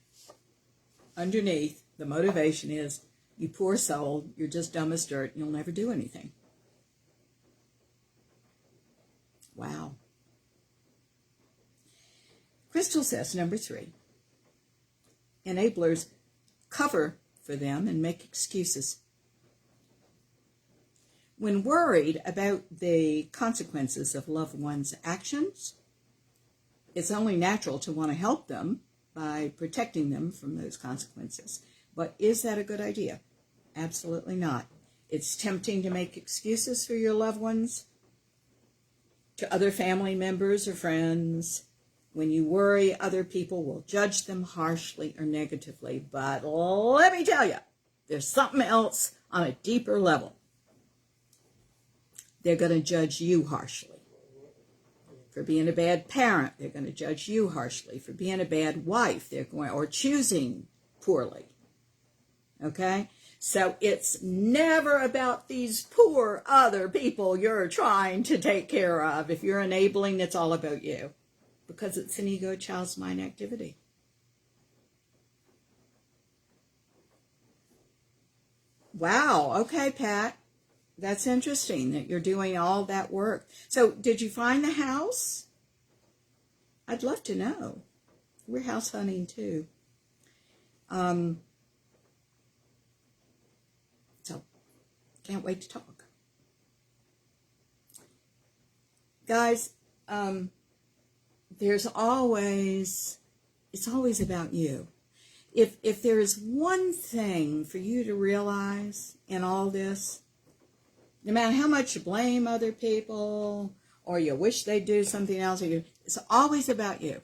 Underneath, the motivation is, you poor soul, you're just dumb as dirt, and you'll never do anything. Wow. Crystal says, number 3, enablers cover for them and make excuses. When worried about the consequences of loved ones' actions, it's only natural to want to help them by protecting them from those consequences. But is that a good idea? Absolutely not. It's tempting to make excuses for your loved ones to other family members or friends. When you worry, other people will judge them harshly or negatively. But let me tell you, there's something else on a deeper level. They're going to judge you harshly. For being a bad parent, they're going to judge you harshly. For being a bad wife, or choosing poorly. Okay? So it's never about these poor other people you're trying to take care of. If you're enabling, it's all about you. Because it's an ego child's mind activity. Wow. Okay, Pat. That's interesting that you're doing all that work. So did you find the house? I'd love to know. We're house hunting too. So, can't wait to talk. Guys, it's always about you. If there is one thing for you to realize in all this, no matter how much you blame other people or you wish they'd do something else, it's always about you.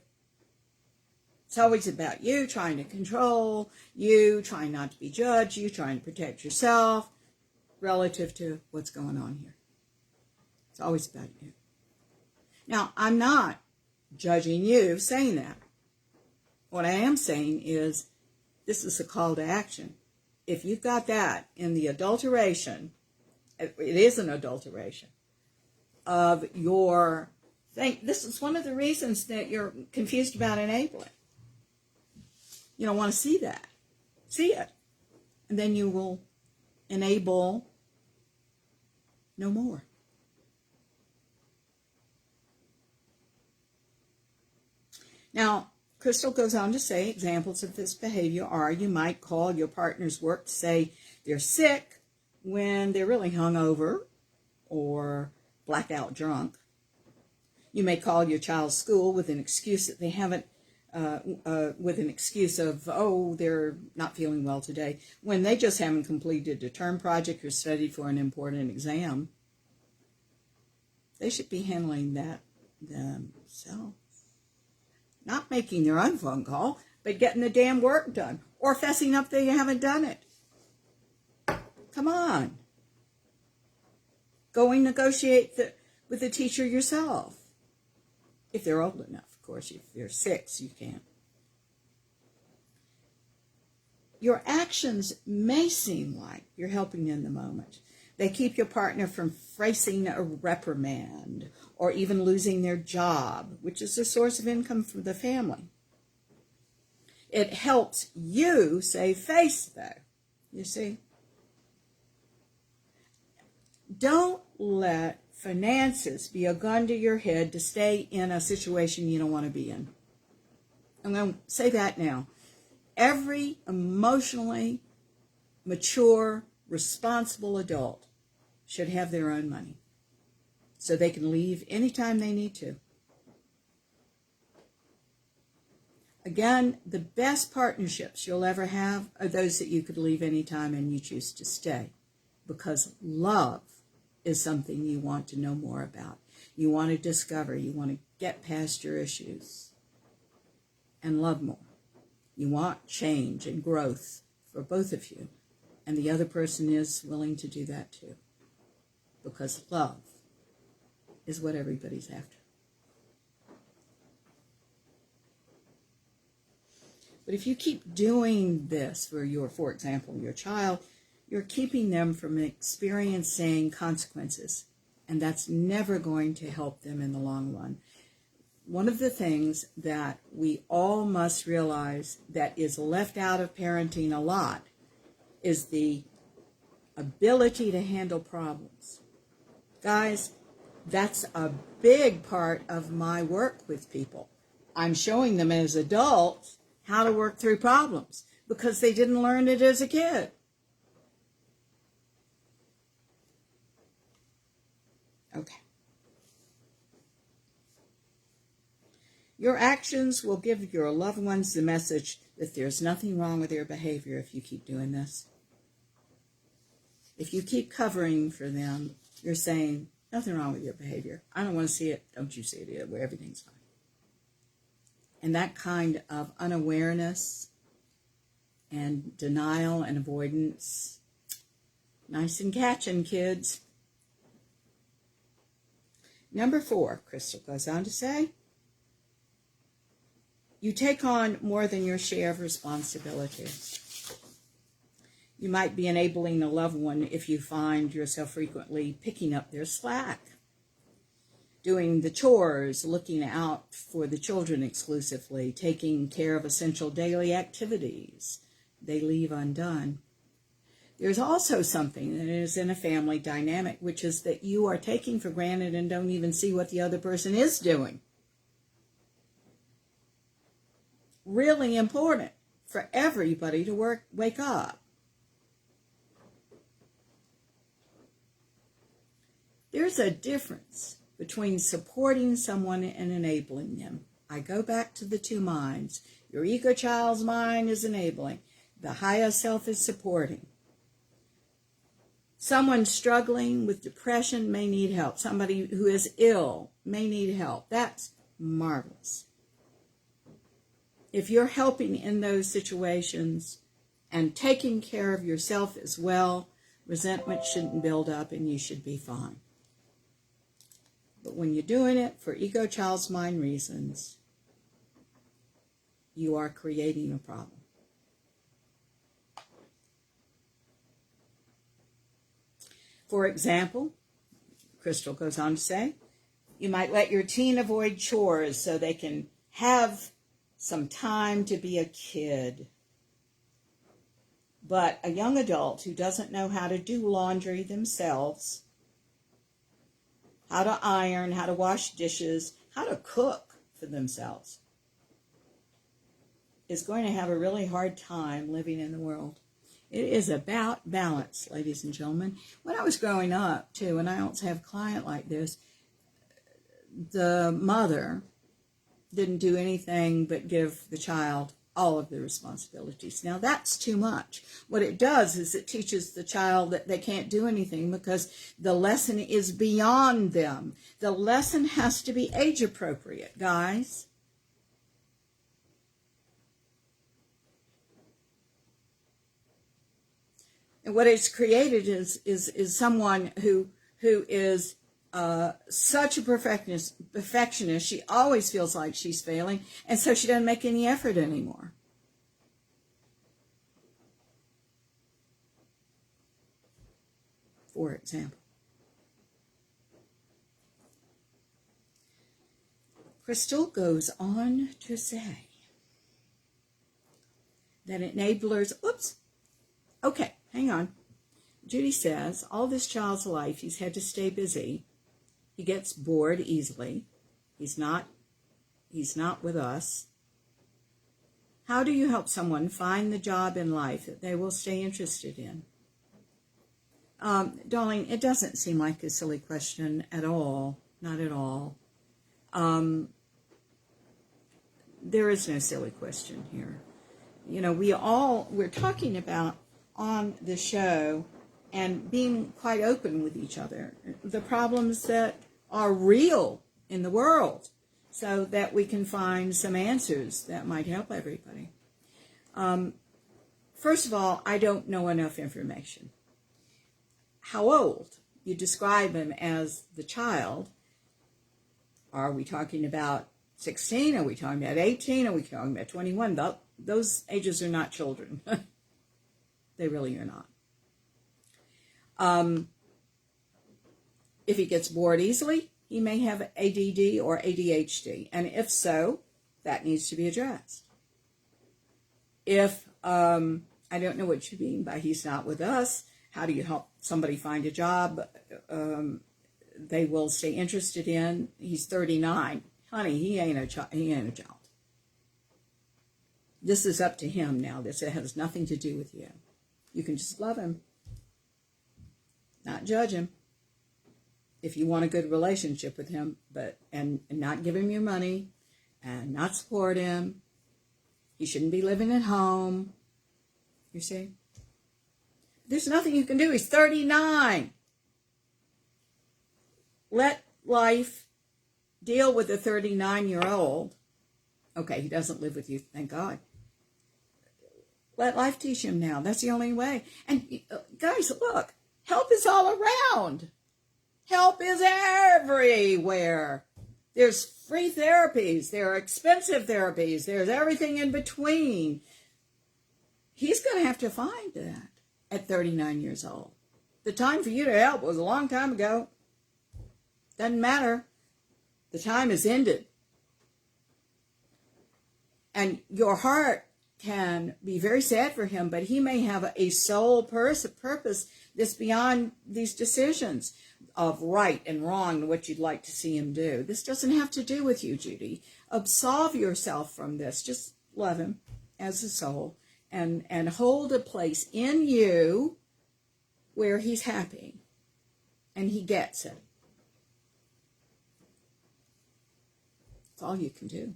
It's always about you trying to control, you trying not to be judged, you trying to protect yourself relative to what's going on here. It's always about you. Now, I'm not judging you saying that. What I am saying is this is a call to action. If you've got that in the adulteration, it is an adulteration of your thing. This is one of the reasons that you're confused about enabling. You don't want to see that. See it. And then you will enable no more. Now, Crystal goes on to say examples of this behavior are you might call your partner's work to say they're sick when they're really hungover or blacked out drunk. You may call your child's school with an excuse that they haven't, with an excuse of, oh, they're not feeling well today, when they just haven't completed a term project or studied for an important exam. They should be handling that themselves. Not making their own phone call, but getting the damn work done. Or fessing up that you haven't done it. Come on. Go and negotiate with the teacher yourself. If they're old enough, of course. If they're 6, you can't. Your actions may seem like you're helping in the moment. They keep your partner from facing a reprimand or even losing their job, which is a source of income for the family. It helps you save face, though. You see? Don't let finances be a gun to your head to stay in a situation you don't want to be in. I'm going to say that now. Every emotionally mature, responsible adult should have their own money so they can leave anytime they need to. Again, the best partnerships you'll ever have are those that you could leave anytime and you choose to stay, because love is something you want to know more about. You want to discover. You want to get past your issues and love more. You want change and growth for both of you. And the other person is willing to do that too. Because love is what everybody's after. But if you keep doing this for example, your child, you're keeping them from experiencing consequences. And that's never going to help them in the long run. One of the things that we all must realize that is left out of parenting a lot is the ability to handle problems. Guys, that's a big part of my work with people. I'm showing them as adults how to work through problems because they didn't learn it as a kid. Okay. Your actions will give your loved ones the message that there's nothing wrong with their behavior if you keep doing this. If you keep covering for them, you're saying, nothing wrong with your behavior. I don't want to see it. Don't you see it either, where everything's fine. And that kind of unawareness and denial and avoidance, nice and catching, kids. Number 4, Crystal goes on to say, you take on more than your share of responsibility. You might be enabling a loved one if you find yourself frequently picking up their slack, doing the chores, looking out for the children exclusively, taking care of essential daily activities they leave undone. There's also something that is in a family dynamic, which is that you are taking for granted and don't even see what the other person is doing. Really important. for everybody to wake up. There's a difference between supporting someone and enabling them. I go back to the two minds. Your ego child's mind is enabling. The higher self is supporting. Someone struggling with depression may need help. Somebody who is ill may need help. That's marvelous. If you're helping in those situations and taking care of yourself as well, resentment shouldn't build up and you should be fine. But when you're doing it for ego child's mind reasons, you are creating a problem. For example, Crystal goes on to say, you might let your teen avoid chores so they can have some time to be a kid. But a young adult who doesn't know how to do laundry themselves, how to iron, how to wash dishes, how to cook for themselves, is going to have a really hard time living in the world. It is about balance, ladies and gentlemen. When I was growing up, too, and I also have a client like this, the mother didn't do anything but give the child all of the responsibilities. Now, that's too much. What it does is it teaches the child that they can't do anything because the lesson is beyond them. The lesson has to be age appropriate, guys. And what it's created is someone who is such a perfectionist. She always feels like she's failing, and so she doesn't make any effort anymore. For example, Crystal goes on to say that enablers, hang on. Judy says, all this child's life, he's had to stay busy. He gets bored easily. He's not with us. How do you help someone find the job in life that they will stay interested in? Darling, it doesn't seem like a silly question at all. Not at all. There is no silly question here. You know, we're talking about on the show and being quite open with each other, the problems that are real in the world, so that we can find some answers that might help everybody. First of all, I don't know enough information. How old? You describe him as the child. Are we talking about 16? Are we talking about 18? Are we talking about 21? Those ages are not children. They really are not. If he gets bored easily, he may have ADD or ADHD. And if so, that needs to be addressed. If, I don't know what you mean by he's not with us, how do you help somebody find a job they will stay interested in? He's 39. Honey, he ain't a child. This is up to him now. This has nothing to do with you. You can just love him, not judge him. If you want a good relationship with him, and not give him your money and not support him, he shouldn't be living at home. You see? There's nothing you can do. He's 39. Let life deal with a 39-year-old. Okay, he doesn't live with you, thank God. Let life teach him now. That's the only way. And guys, look, help is all around. Help is everywhere. There's free therapies. There are expensive therapies. There's everything in between. He's going to have to find that at 39 years old. The time for you to help was a long time ago. Doesn't matter. The time has ended. And your heart can be very sad for him, but he may have a sole purpose that's beyond these decisions of right and wrong and what you'd like to see him do. This doesn't have to do with you, Judy. Absolve yourself from this. Just love him as a soul and hold a place in you where he's happy and he gets it. That's all you can do.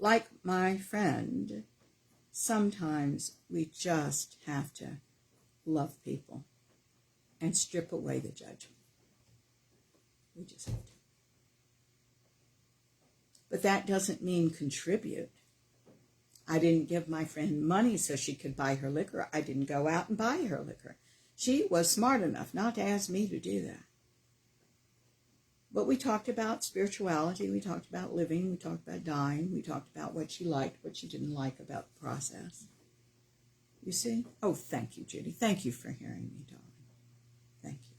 Like my friend, sometimes we just have to love people and strip away the judgment. We just have to. But that doesn't mean contribute. I didn't give my friend money so she could buy her liquor. I didn't go out and buy her liquor. She was smart enough not to ask me to do that. But we talked about spirituality, we talked about living, we talked about dying, we talked about what she liked, what she didn't like about the process. You see? Oh, thank you, Judy. Thank you for hearing me, darling. Thank you.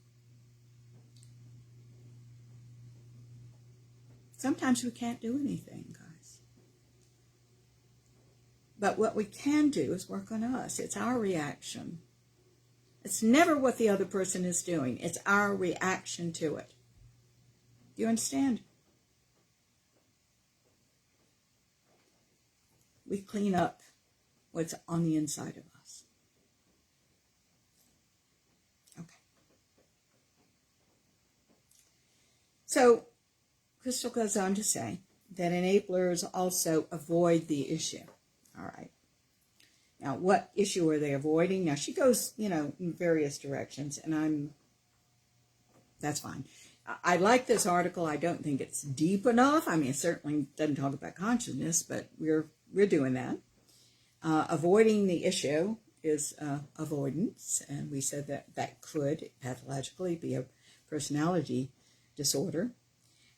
Sometimes we can't do anything, guys. But what we can do is work on us. It's our reaction. It's never what the other person is doing. It's our reaction to it. Do you understand? We clean up what's on the inside of us. Okay. So, Crystal goes on to say that enablers also avoid the issue. All right. Now, what issue are they avoiding? Now, she goes, in various directions, and that's fine. I like this article. I don't think it's deep enough. I mean, it certainly doesn't talk about consciousness, but we're doing that. Avoiding the issue is avoidance, and we said that could pathologically be a personality disorder.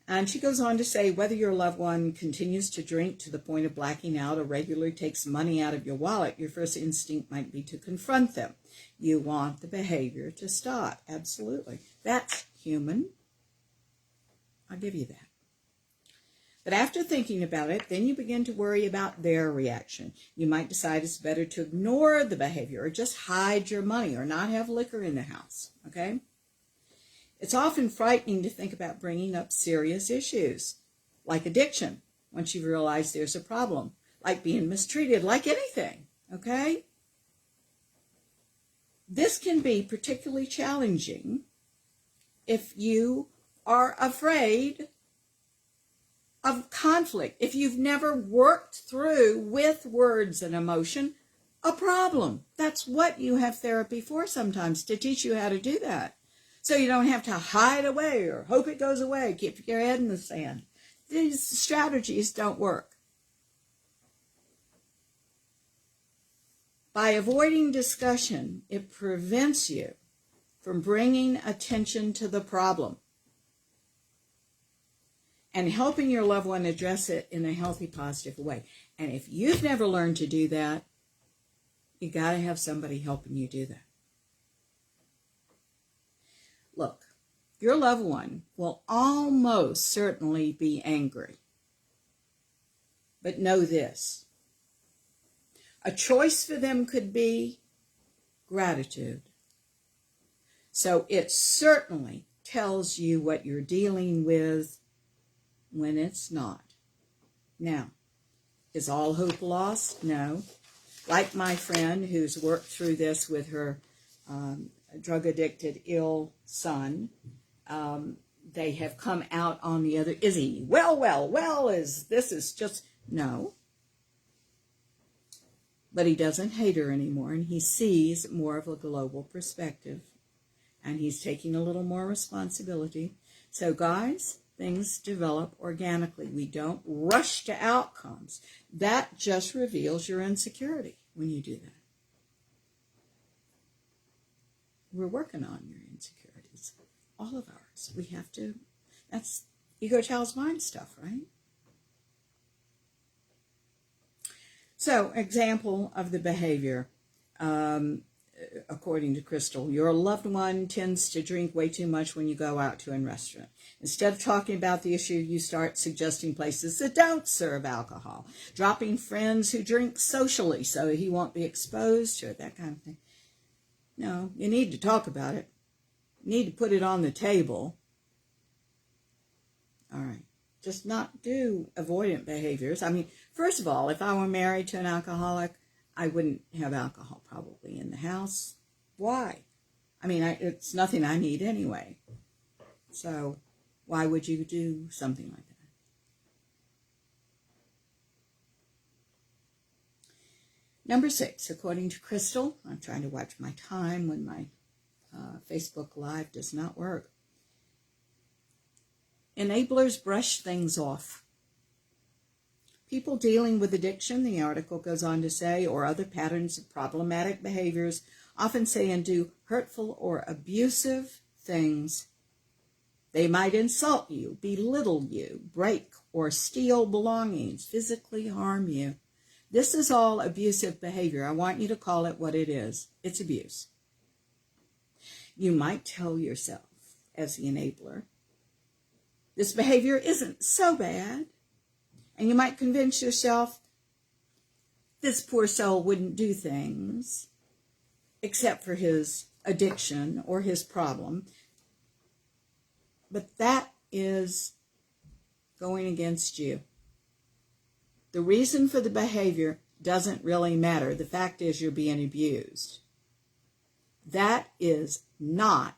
And she goes on to say, whether your loved one continues to drink to the point of blacking out or regularly takes money out of your wallet, your first instinct might be to confront them. You want the behavior to stop. Absolutely. That's human. I'll give you that. But after thinking about it, then you begin to worry about their reaction. You might decide it's better to ignore the behavior or just hide your money or not have liquor in the house, okay? It's often frightening to think about bringing up serious issues, like addiction, once you realize there's a problem, like being mistreated, like anything, okay? This can be particularly challenging if you are afraid of conflict, if you've never worked through with words and emotion a problem. That's what you have therapy for sometimes, to teach you how to do that. So you don't have to hide away or hope it goes away, keep your head in the sand. These strategies don't work. By avoiding discussion, it prevents you from bringing attention to the problem and helping your loved one address it in a healthy, positive way. And if you've never learned to do that, you got to have somebody helping you do that. Look, your loved one will almost certainly be angry. But know this. A choice for them could be gratitude. So it certainly tells you what you're dealing with when it's not. Now, is all hope lost? No. Like my friend who's worked through this with her drug-addicted, ill son, they have come out on the other. Is he well, this is just, no. But he doesn't hate her anymore, and he sees more of a global perspective, and he's taking a little more responsibility. So guys, things develop organically. We don't rush to outcomes. That just reveals your insecurity when you do that. We're working on your insecurities, all of ours. We have to, that's ego, child's mind stuff, right? So, example of the behavior, according to Crystal, your loved one tends to drink way too much when you go out to a restaurant. Instead of talking about the issue, you start suggesting places that don't serve alcohol, dropping friends who drink socially so he won't be exposed to it, that kind of thing. No, you need to talk about it. You need to put it on the table. All right. Just not do avoidant behaviors. I mean, first of all, if I were married to an alcoholic, I wouldn't have alcohol probably in the house. Why? I mean, it's nothing I need anyway. So why would you do something like that? Number 6, according to Crystal, I'm trying to watch my time when my Facebook Live does not work. Enablers brush things off. People dealing with addiction, the article goes on to say, or other patterns of problematic behaviors, often say and do hurtful or abusive things. They might insult you, belittle you, break or steal belongings, physically harm you. This is all abusive behavior. I want you to call it what it is. It's abuse. You might tell yourself, as the enabler, this behavior isn't so bad. And you might convince yourself, this poor soul wouldn't do things except for his addiction or his problem. But that is going against you. The reason for the behavior doesn't really matter. The fact is you're being abused. That is not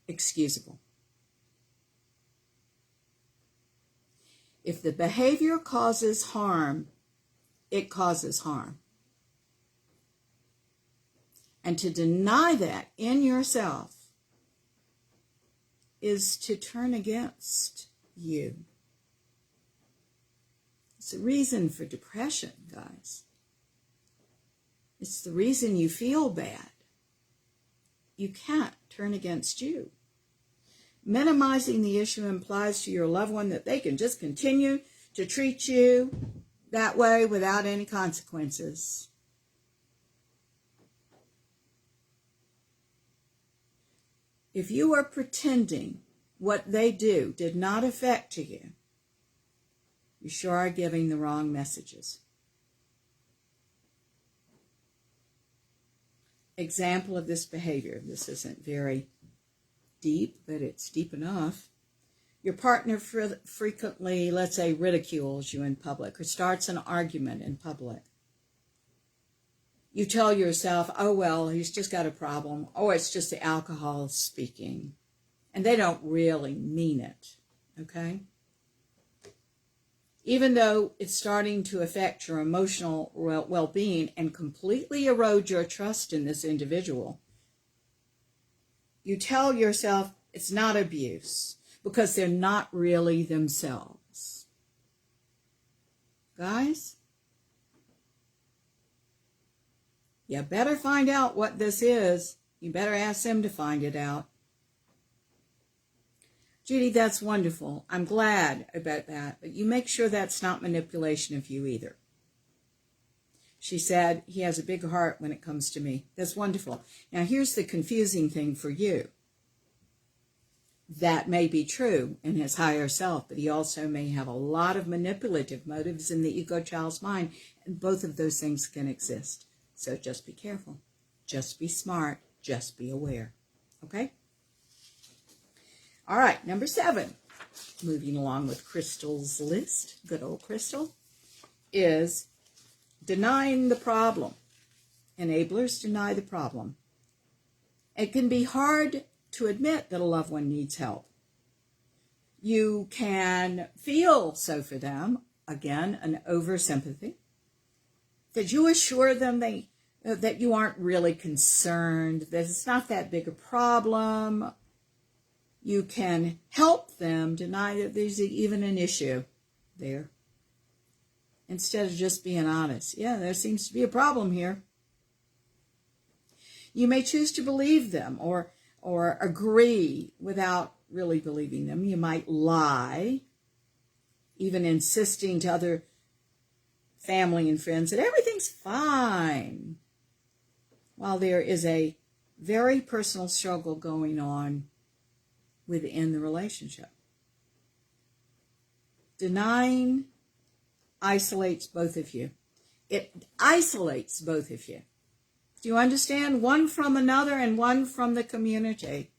excusable. If the behavior causes harm, it causes harm. And to deny that in yourself is to turn against you. It's a reason for depression, guys. It's the reason you feel bad. You can't turn against you. Minimizing the issue implies to your loved one that they can just continue to treat you that way without any consequences. If you are pretending what they do did not affect you, you sure are giving the wrong messages. Example of this behavior. This isn't very deep, but it's deep enough. Your partner frequently, let's say, ridicules you in public or starts an argument in public. You tell yourself, oh, well, he's just got a problem. Oh, it's just the alcohol speaking. And they don't really mean it, okay? Even though it's starting to affect your emotional well-being and completely erode your trust in this individual, you tell yourself it's not abuse because they're not really themselves. Guys, you better find out what this is. You better ask them to find it out. Judy, that's wonderful. I'm glad about that. But you make sure that's not manipulation of you either. She said, he has a big heart when it comes to me. That's wonderful. Now, here's the confusing thing for you. That may be true in his higher self, but he also may have a lot of manipulative motives in the ego child's mind, and both of those things can exist. So just be careful. Just be smart. Just be aware. Okay? All right, number 7, moving along with Crystal's list, good old Crystal, is denying the problem. Enablers deny the problem. It can be hard to admit that a loved one needs help. You can feel so for them, again, an oversympathy, that you assure them that you aren't really concerned, that it's not that big a problem. You can help them deny that there's even an issue there, instead of just being honest. Yeah, there seems to be a problem here. You may choose to believe them or agree without really believing them. You might lie, even insisting to other family and friends that everything's fine, while there is a very personal struggle going on within the relationship. Denying isolates both of you. It isolates both of you. Do you understand? One from another and one from the community.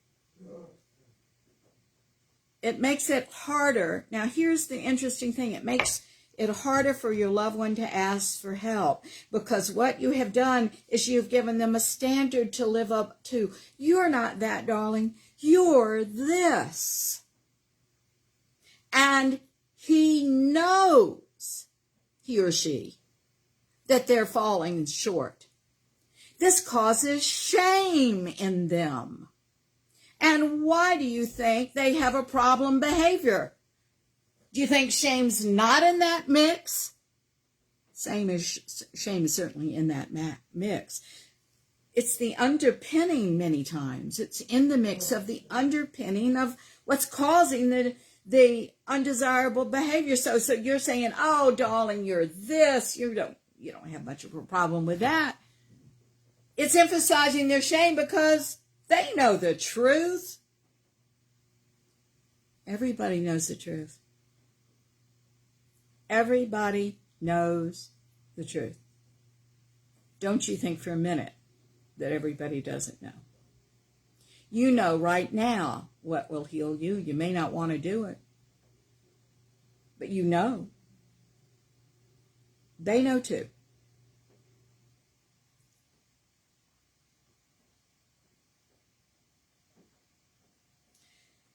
It makes it harder. Now, here's the interesting thing. It makes it harder for your loved one to ask for help, because what you have done is you've given them a standard to live up to. You're not that, darling. You're this. And he knows, he or she, that they're falling short. This causes shame in them. And why do you think they have a problem behavior? Do you think shame's not in that mix? Shame is certainly in that mix. It's the underpinning many times. It's in the mix of the underpinning of what's causing the undesirable behavior. So you're saying, oh, darling, you're this. You don't have much of a problem with that. It's emphasizing their shame because they know the truth. Everybody knows the truth. Everybody knows the truth. Don't you think for a minute that everybody doesn't know. You know right now what will heal you. You may not want to do it, but you know. They know too.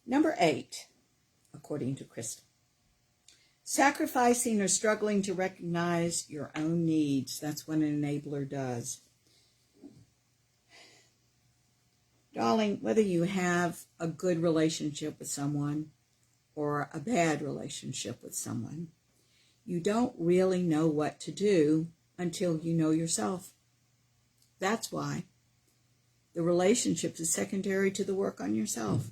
Number 8, according to Crystal, sacrificing or struggling to recognize your own needs. That's what an enabler does. Darling, whether you have a good relationship with someone or a bad relationship with someone, you don't really know what to do until you know yourself. That's why the relationship is secondary to the work on yourself.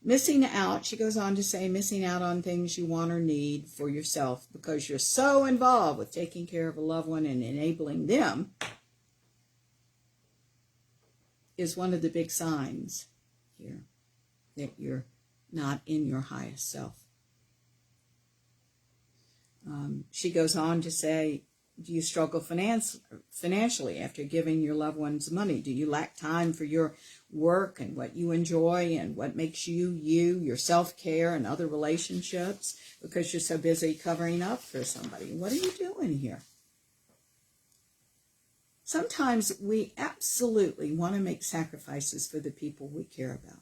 Missing out, she goes on to say, missing out on things you want or need for yourself because you're so involved with taking care of a loved one and enabling them is one of the big signs here that you're not in your highest self. She goes on to say, do you struggle financially after giving your loved ones money? Do you lack time for your work and what you enjoy and what makes you, your self-care and other relationships because you're so busy covering up for somebody? What are you doing here? Sometimes we absolutely want to make sacrifices for the people we care about.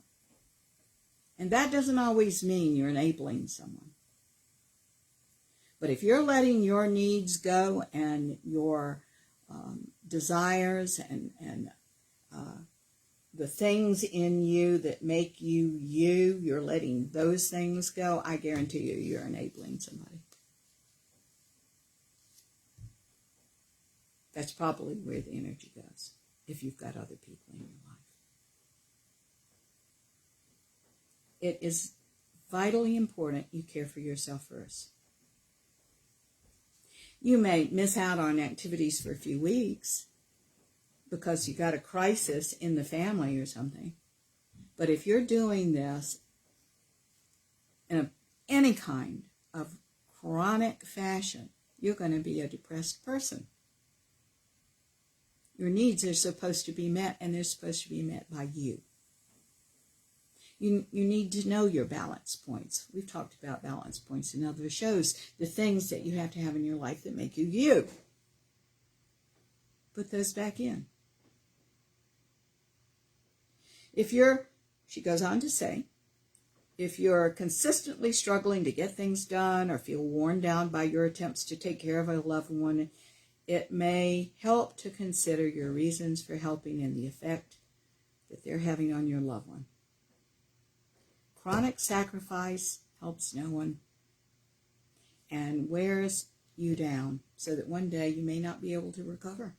And that doesn't always mean you're enabling someone. But if you're letting your needs go and your desires and the things in you that make you, you're letting those things go, I guarantee you, you're enabling somebody. That's probably where the energy goes, if you've got other people in your life. It is vitally important you care for yourself first. You may miss out on activities for a few weeks because you got a crisis in the family or something. But if you're doing this in any kind of chronic fashion, you're going to be a depressed person. Your needs are supposed to be met, and they're supposed to be met by you. You need to know your balance points. We've talked about balance points in other shows, the things that you have to have in your life that make you you. Put those back in. She goes on to say, if you're consistently struggling to get things done or feel worn down by your attempts to take care of a loved one, it may help to consider your reasons for helping and the effect that they're having on your loved one. Chronic sacrifice helps no one and wears you down so that one day you may not be able to recover.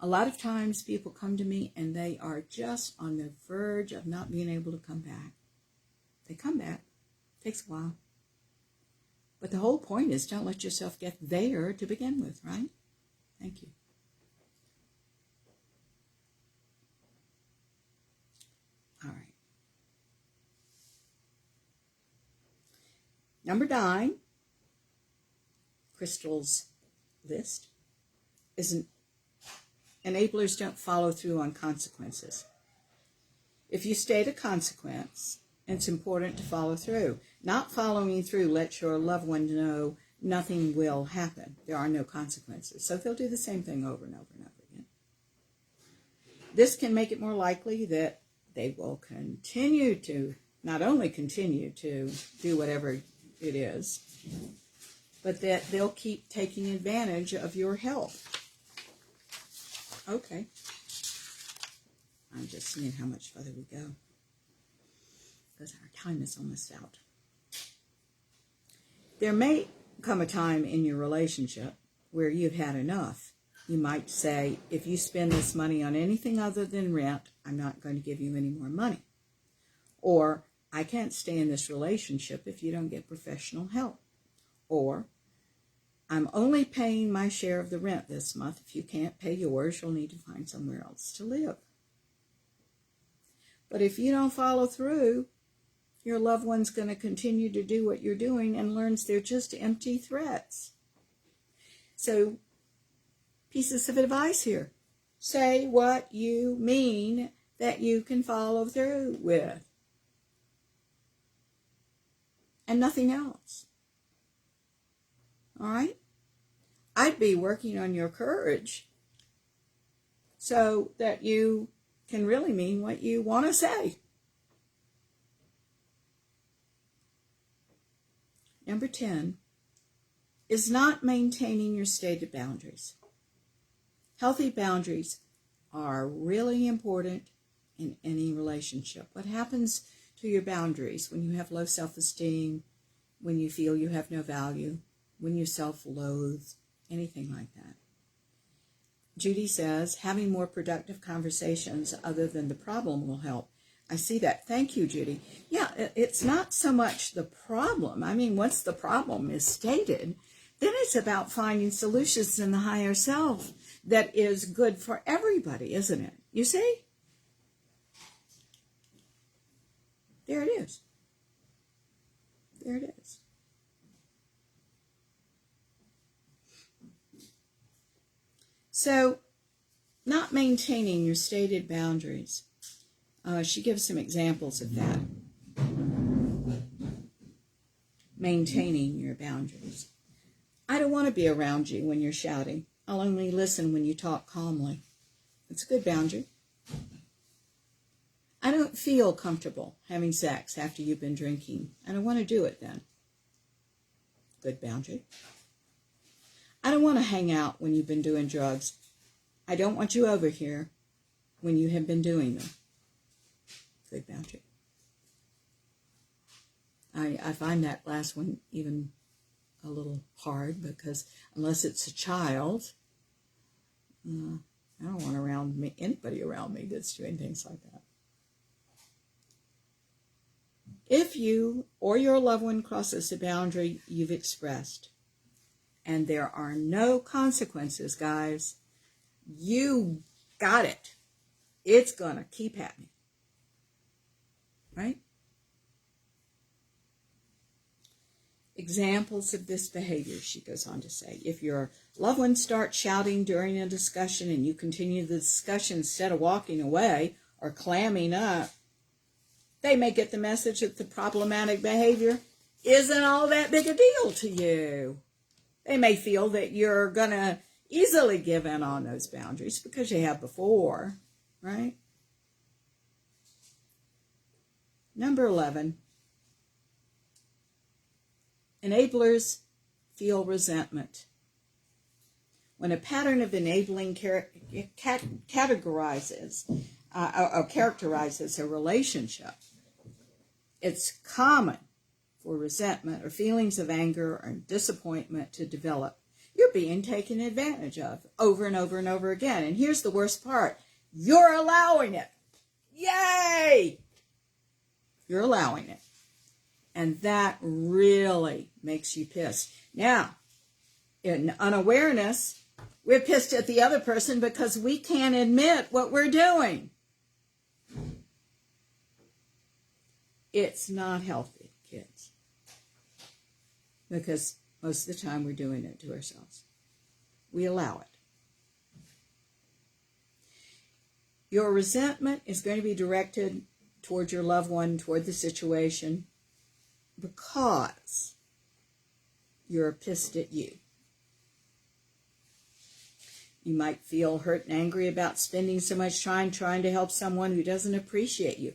A lot of times people come to me and they are just on the verge of not being able to come back. They come back. It takes a while. But the whole point is don't let yourself get there to begin with, right? Thank you. All right. Number 9, Crystal's list is enablers don't follow through on consequences. If you state a consequence, it's important to follow through. Not following through lets your loved one know nothing will happen. There are no consequences. So they'll do the same thing over and over and over again. This can make it more likely that they will continue to, not only continue to do whatever it is, but that they'll keep taking advantage of your help. Okay. I'm just seeing how much further we go, because our time is almost out. There may come a time in your relationship where you've had enough. You might say, if you spend this money on anything other than rent, I'm not going to give you any more money. Or, I can't stay in this relationship if you don't get professional help. Or, I'm only paying my share of the rent this month. If you can't pay yours, you'll need to find somewhere else to live. But if you don't follow through, your loved one's going to continue to do what you're doing and learns they're just empty threats. So, pieces of advice here. Say what you mean that you can follow through with. And nothing else. All right? I'd be working on your courage so that you can really mean what you want to say. Number 10 is not maintaining your stated boundaries. Healthy boundaries are really important in any relationship. What happens to your boundaries when you have low self-esteem, when you feel you have no value, when you self-loathe, anything like that? Judy says, having more productive conversations other than the problem will help. I see that. Thank you, Judy. Yeah, it's not so much the problem. I mean, once the problem is stated, then it's about finding solutions in the higher self that is good for everybody, isn't it? You see? There it is. There it is. So, not maintaining your stated boundaries. She gives some examples of that. Maintaining your boundaries. I don't want to be around you when you're shouting. I'll only listen when you talk calmly. It's a good boundary. I don't feel comfortable having sex after you've been drinking. I don't want to do it then. Good boundary. I don't want to hang out when you've been doing drugs. I don't want you over here when you have been doing them. Good boundary. I find that last one even a little hard, because unless it's a child, I don't want anybody around me that's doing things like that. If you or your loved one crosses a boundary you've expressed, and there are no consequences, guys, you got it. It's going to keep happening. Right? Examples of this behavior, she goes on to say. If your loved one starts shouting during a discussion and you continue the discussion instead of walking away or clamming up, they may get the message that the problematic behavior isn't all that big a deal to you. They may feel that you're going to easily give in on those boundaries because you have before, right? Number 11, enablers feel resentment. When a pattern of enabling characterizes a relationship, it's common for resentment or feelings of anger or disappointment to develop. You're being taken advantage of over and over and over again. And here's the worst part. You're allowing it. Yay! You're allowing it. And that really makes you pissed. Now, in unawareness, we're pissed at the other person because we can't admit what we're doing. It's not healthy, kids. Because Most of the time we're doing it to ourselves. We allow it. Your resentment is going to be directed toward your loved one, toward the situation, because you're pissed at you. You might feel hurt and angry about spending so much time trying to help someone who doesn't appreciate you.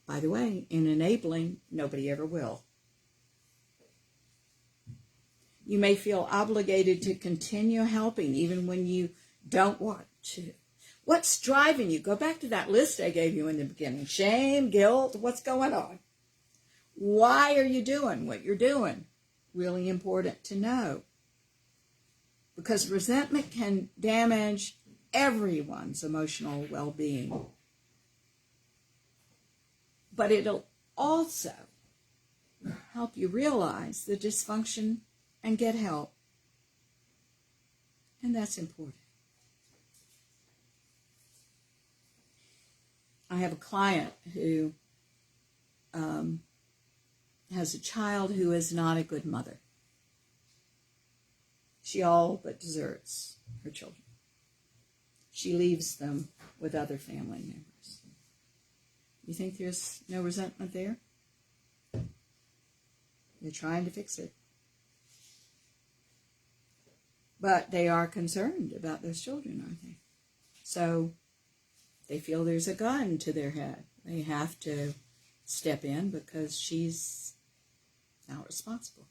By the way, in enabling, nobody ever will. You may feel obligated to continue helping even when you don't want to. What's driving you? Go back to that list I gave you in the beginning. Shame, guilt, what's going on? Why are you doing what you're doing? Really important to know. Because resentment can damage everyone's emotional well-being. But it'll also help you realize the dysfunction and get help. And that's important. I have a client who has a child who is not a good mother. She all but deserts her children. She leaves them with other family members. You think there's no resentment there? They're trying to fix it. But they are concerned about those children, aren't they? So they feel there's a gun to their head. They have to step in because she's not responsible.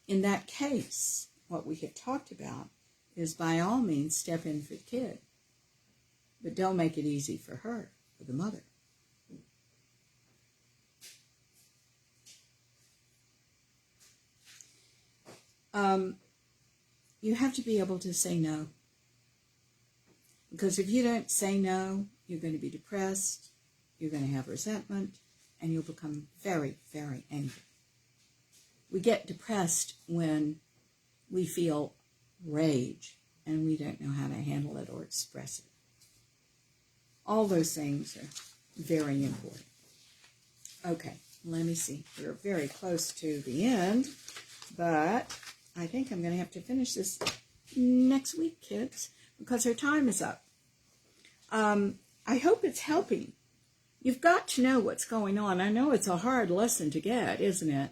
In that case, what we have talked about is by all means step in for the kid. But don't make it easy for her, for the mother. You have to be able to say no. Because if you don't say no, you're going to be depressed, you're going to have resentment, and you'll become very, very angry. We get depressed when we feel rage and we don't know how to handle it or express it. All those things are very important. Okay, let me see. We're very close to the end, but I think I'm going to have to finish this next week, kids, because our time is up. I hope it's helping. You've got to know what's going on. I know it's a hard lesson to get, isn't it?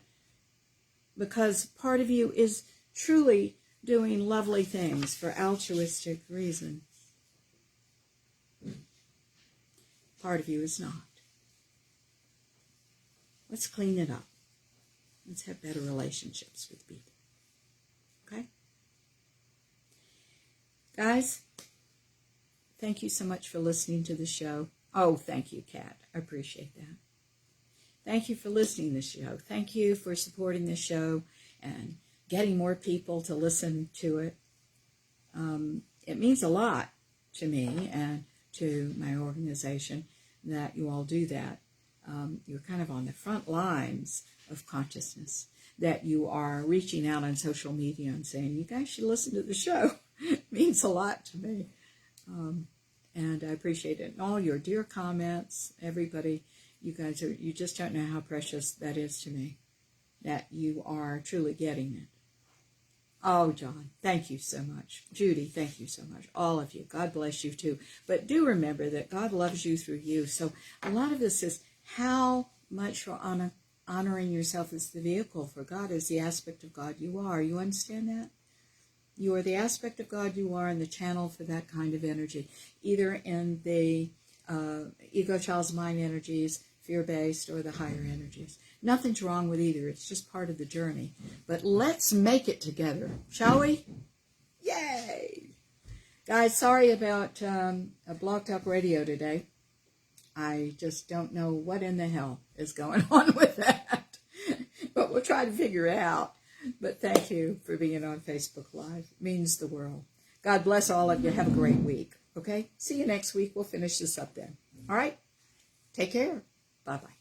Because part of you is truly doing lovely things for altruistic reasons. Part of you is not. Let's clean it up. Let's have better relationships with people. Okay? Guys, thank you so much for listening to the show. Oh, thank you, Kat. I appreciate that. Thank you for listening to the show. Thank you for supporting the show and getting more people to listen to it. It means a lot to me and to my organization that you all do that. You're kind of on the front lines of consciousness, that you are reaching out on social media and saying, you guys should listen to the show. It means a lot to me. And I appreciate it. And all your dear comments, everybody, you guys are, you just don't know how precious that is to me, that you are truly getting it. Oh, John, thank you so much. Judy, thank you so much. All of you, God bless you too. But do remember that God loves you through you. So a lot of this is how much you're honoring yourself as the vehicle for God, as the aspect of God you are. You understand that? You are the aspect of God you are and the channel for that kind of energy, either in the ego, child's mind energies, fear-based, or the higher energies. Nothing's wrong with either. It's just part of the journey. But let's make it together, shall we? Yay! Guys, sorry about a blocked up radio today. I just don't know what in the hell is going on with that. But we'll try to figure it out. But thank you for being on Facebook Live. It means the world. God bless all of you. Have a great week. Okay? See you next week. We'll finish this up then. All right? Take care. Bye-bye.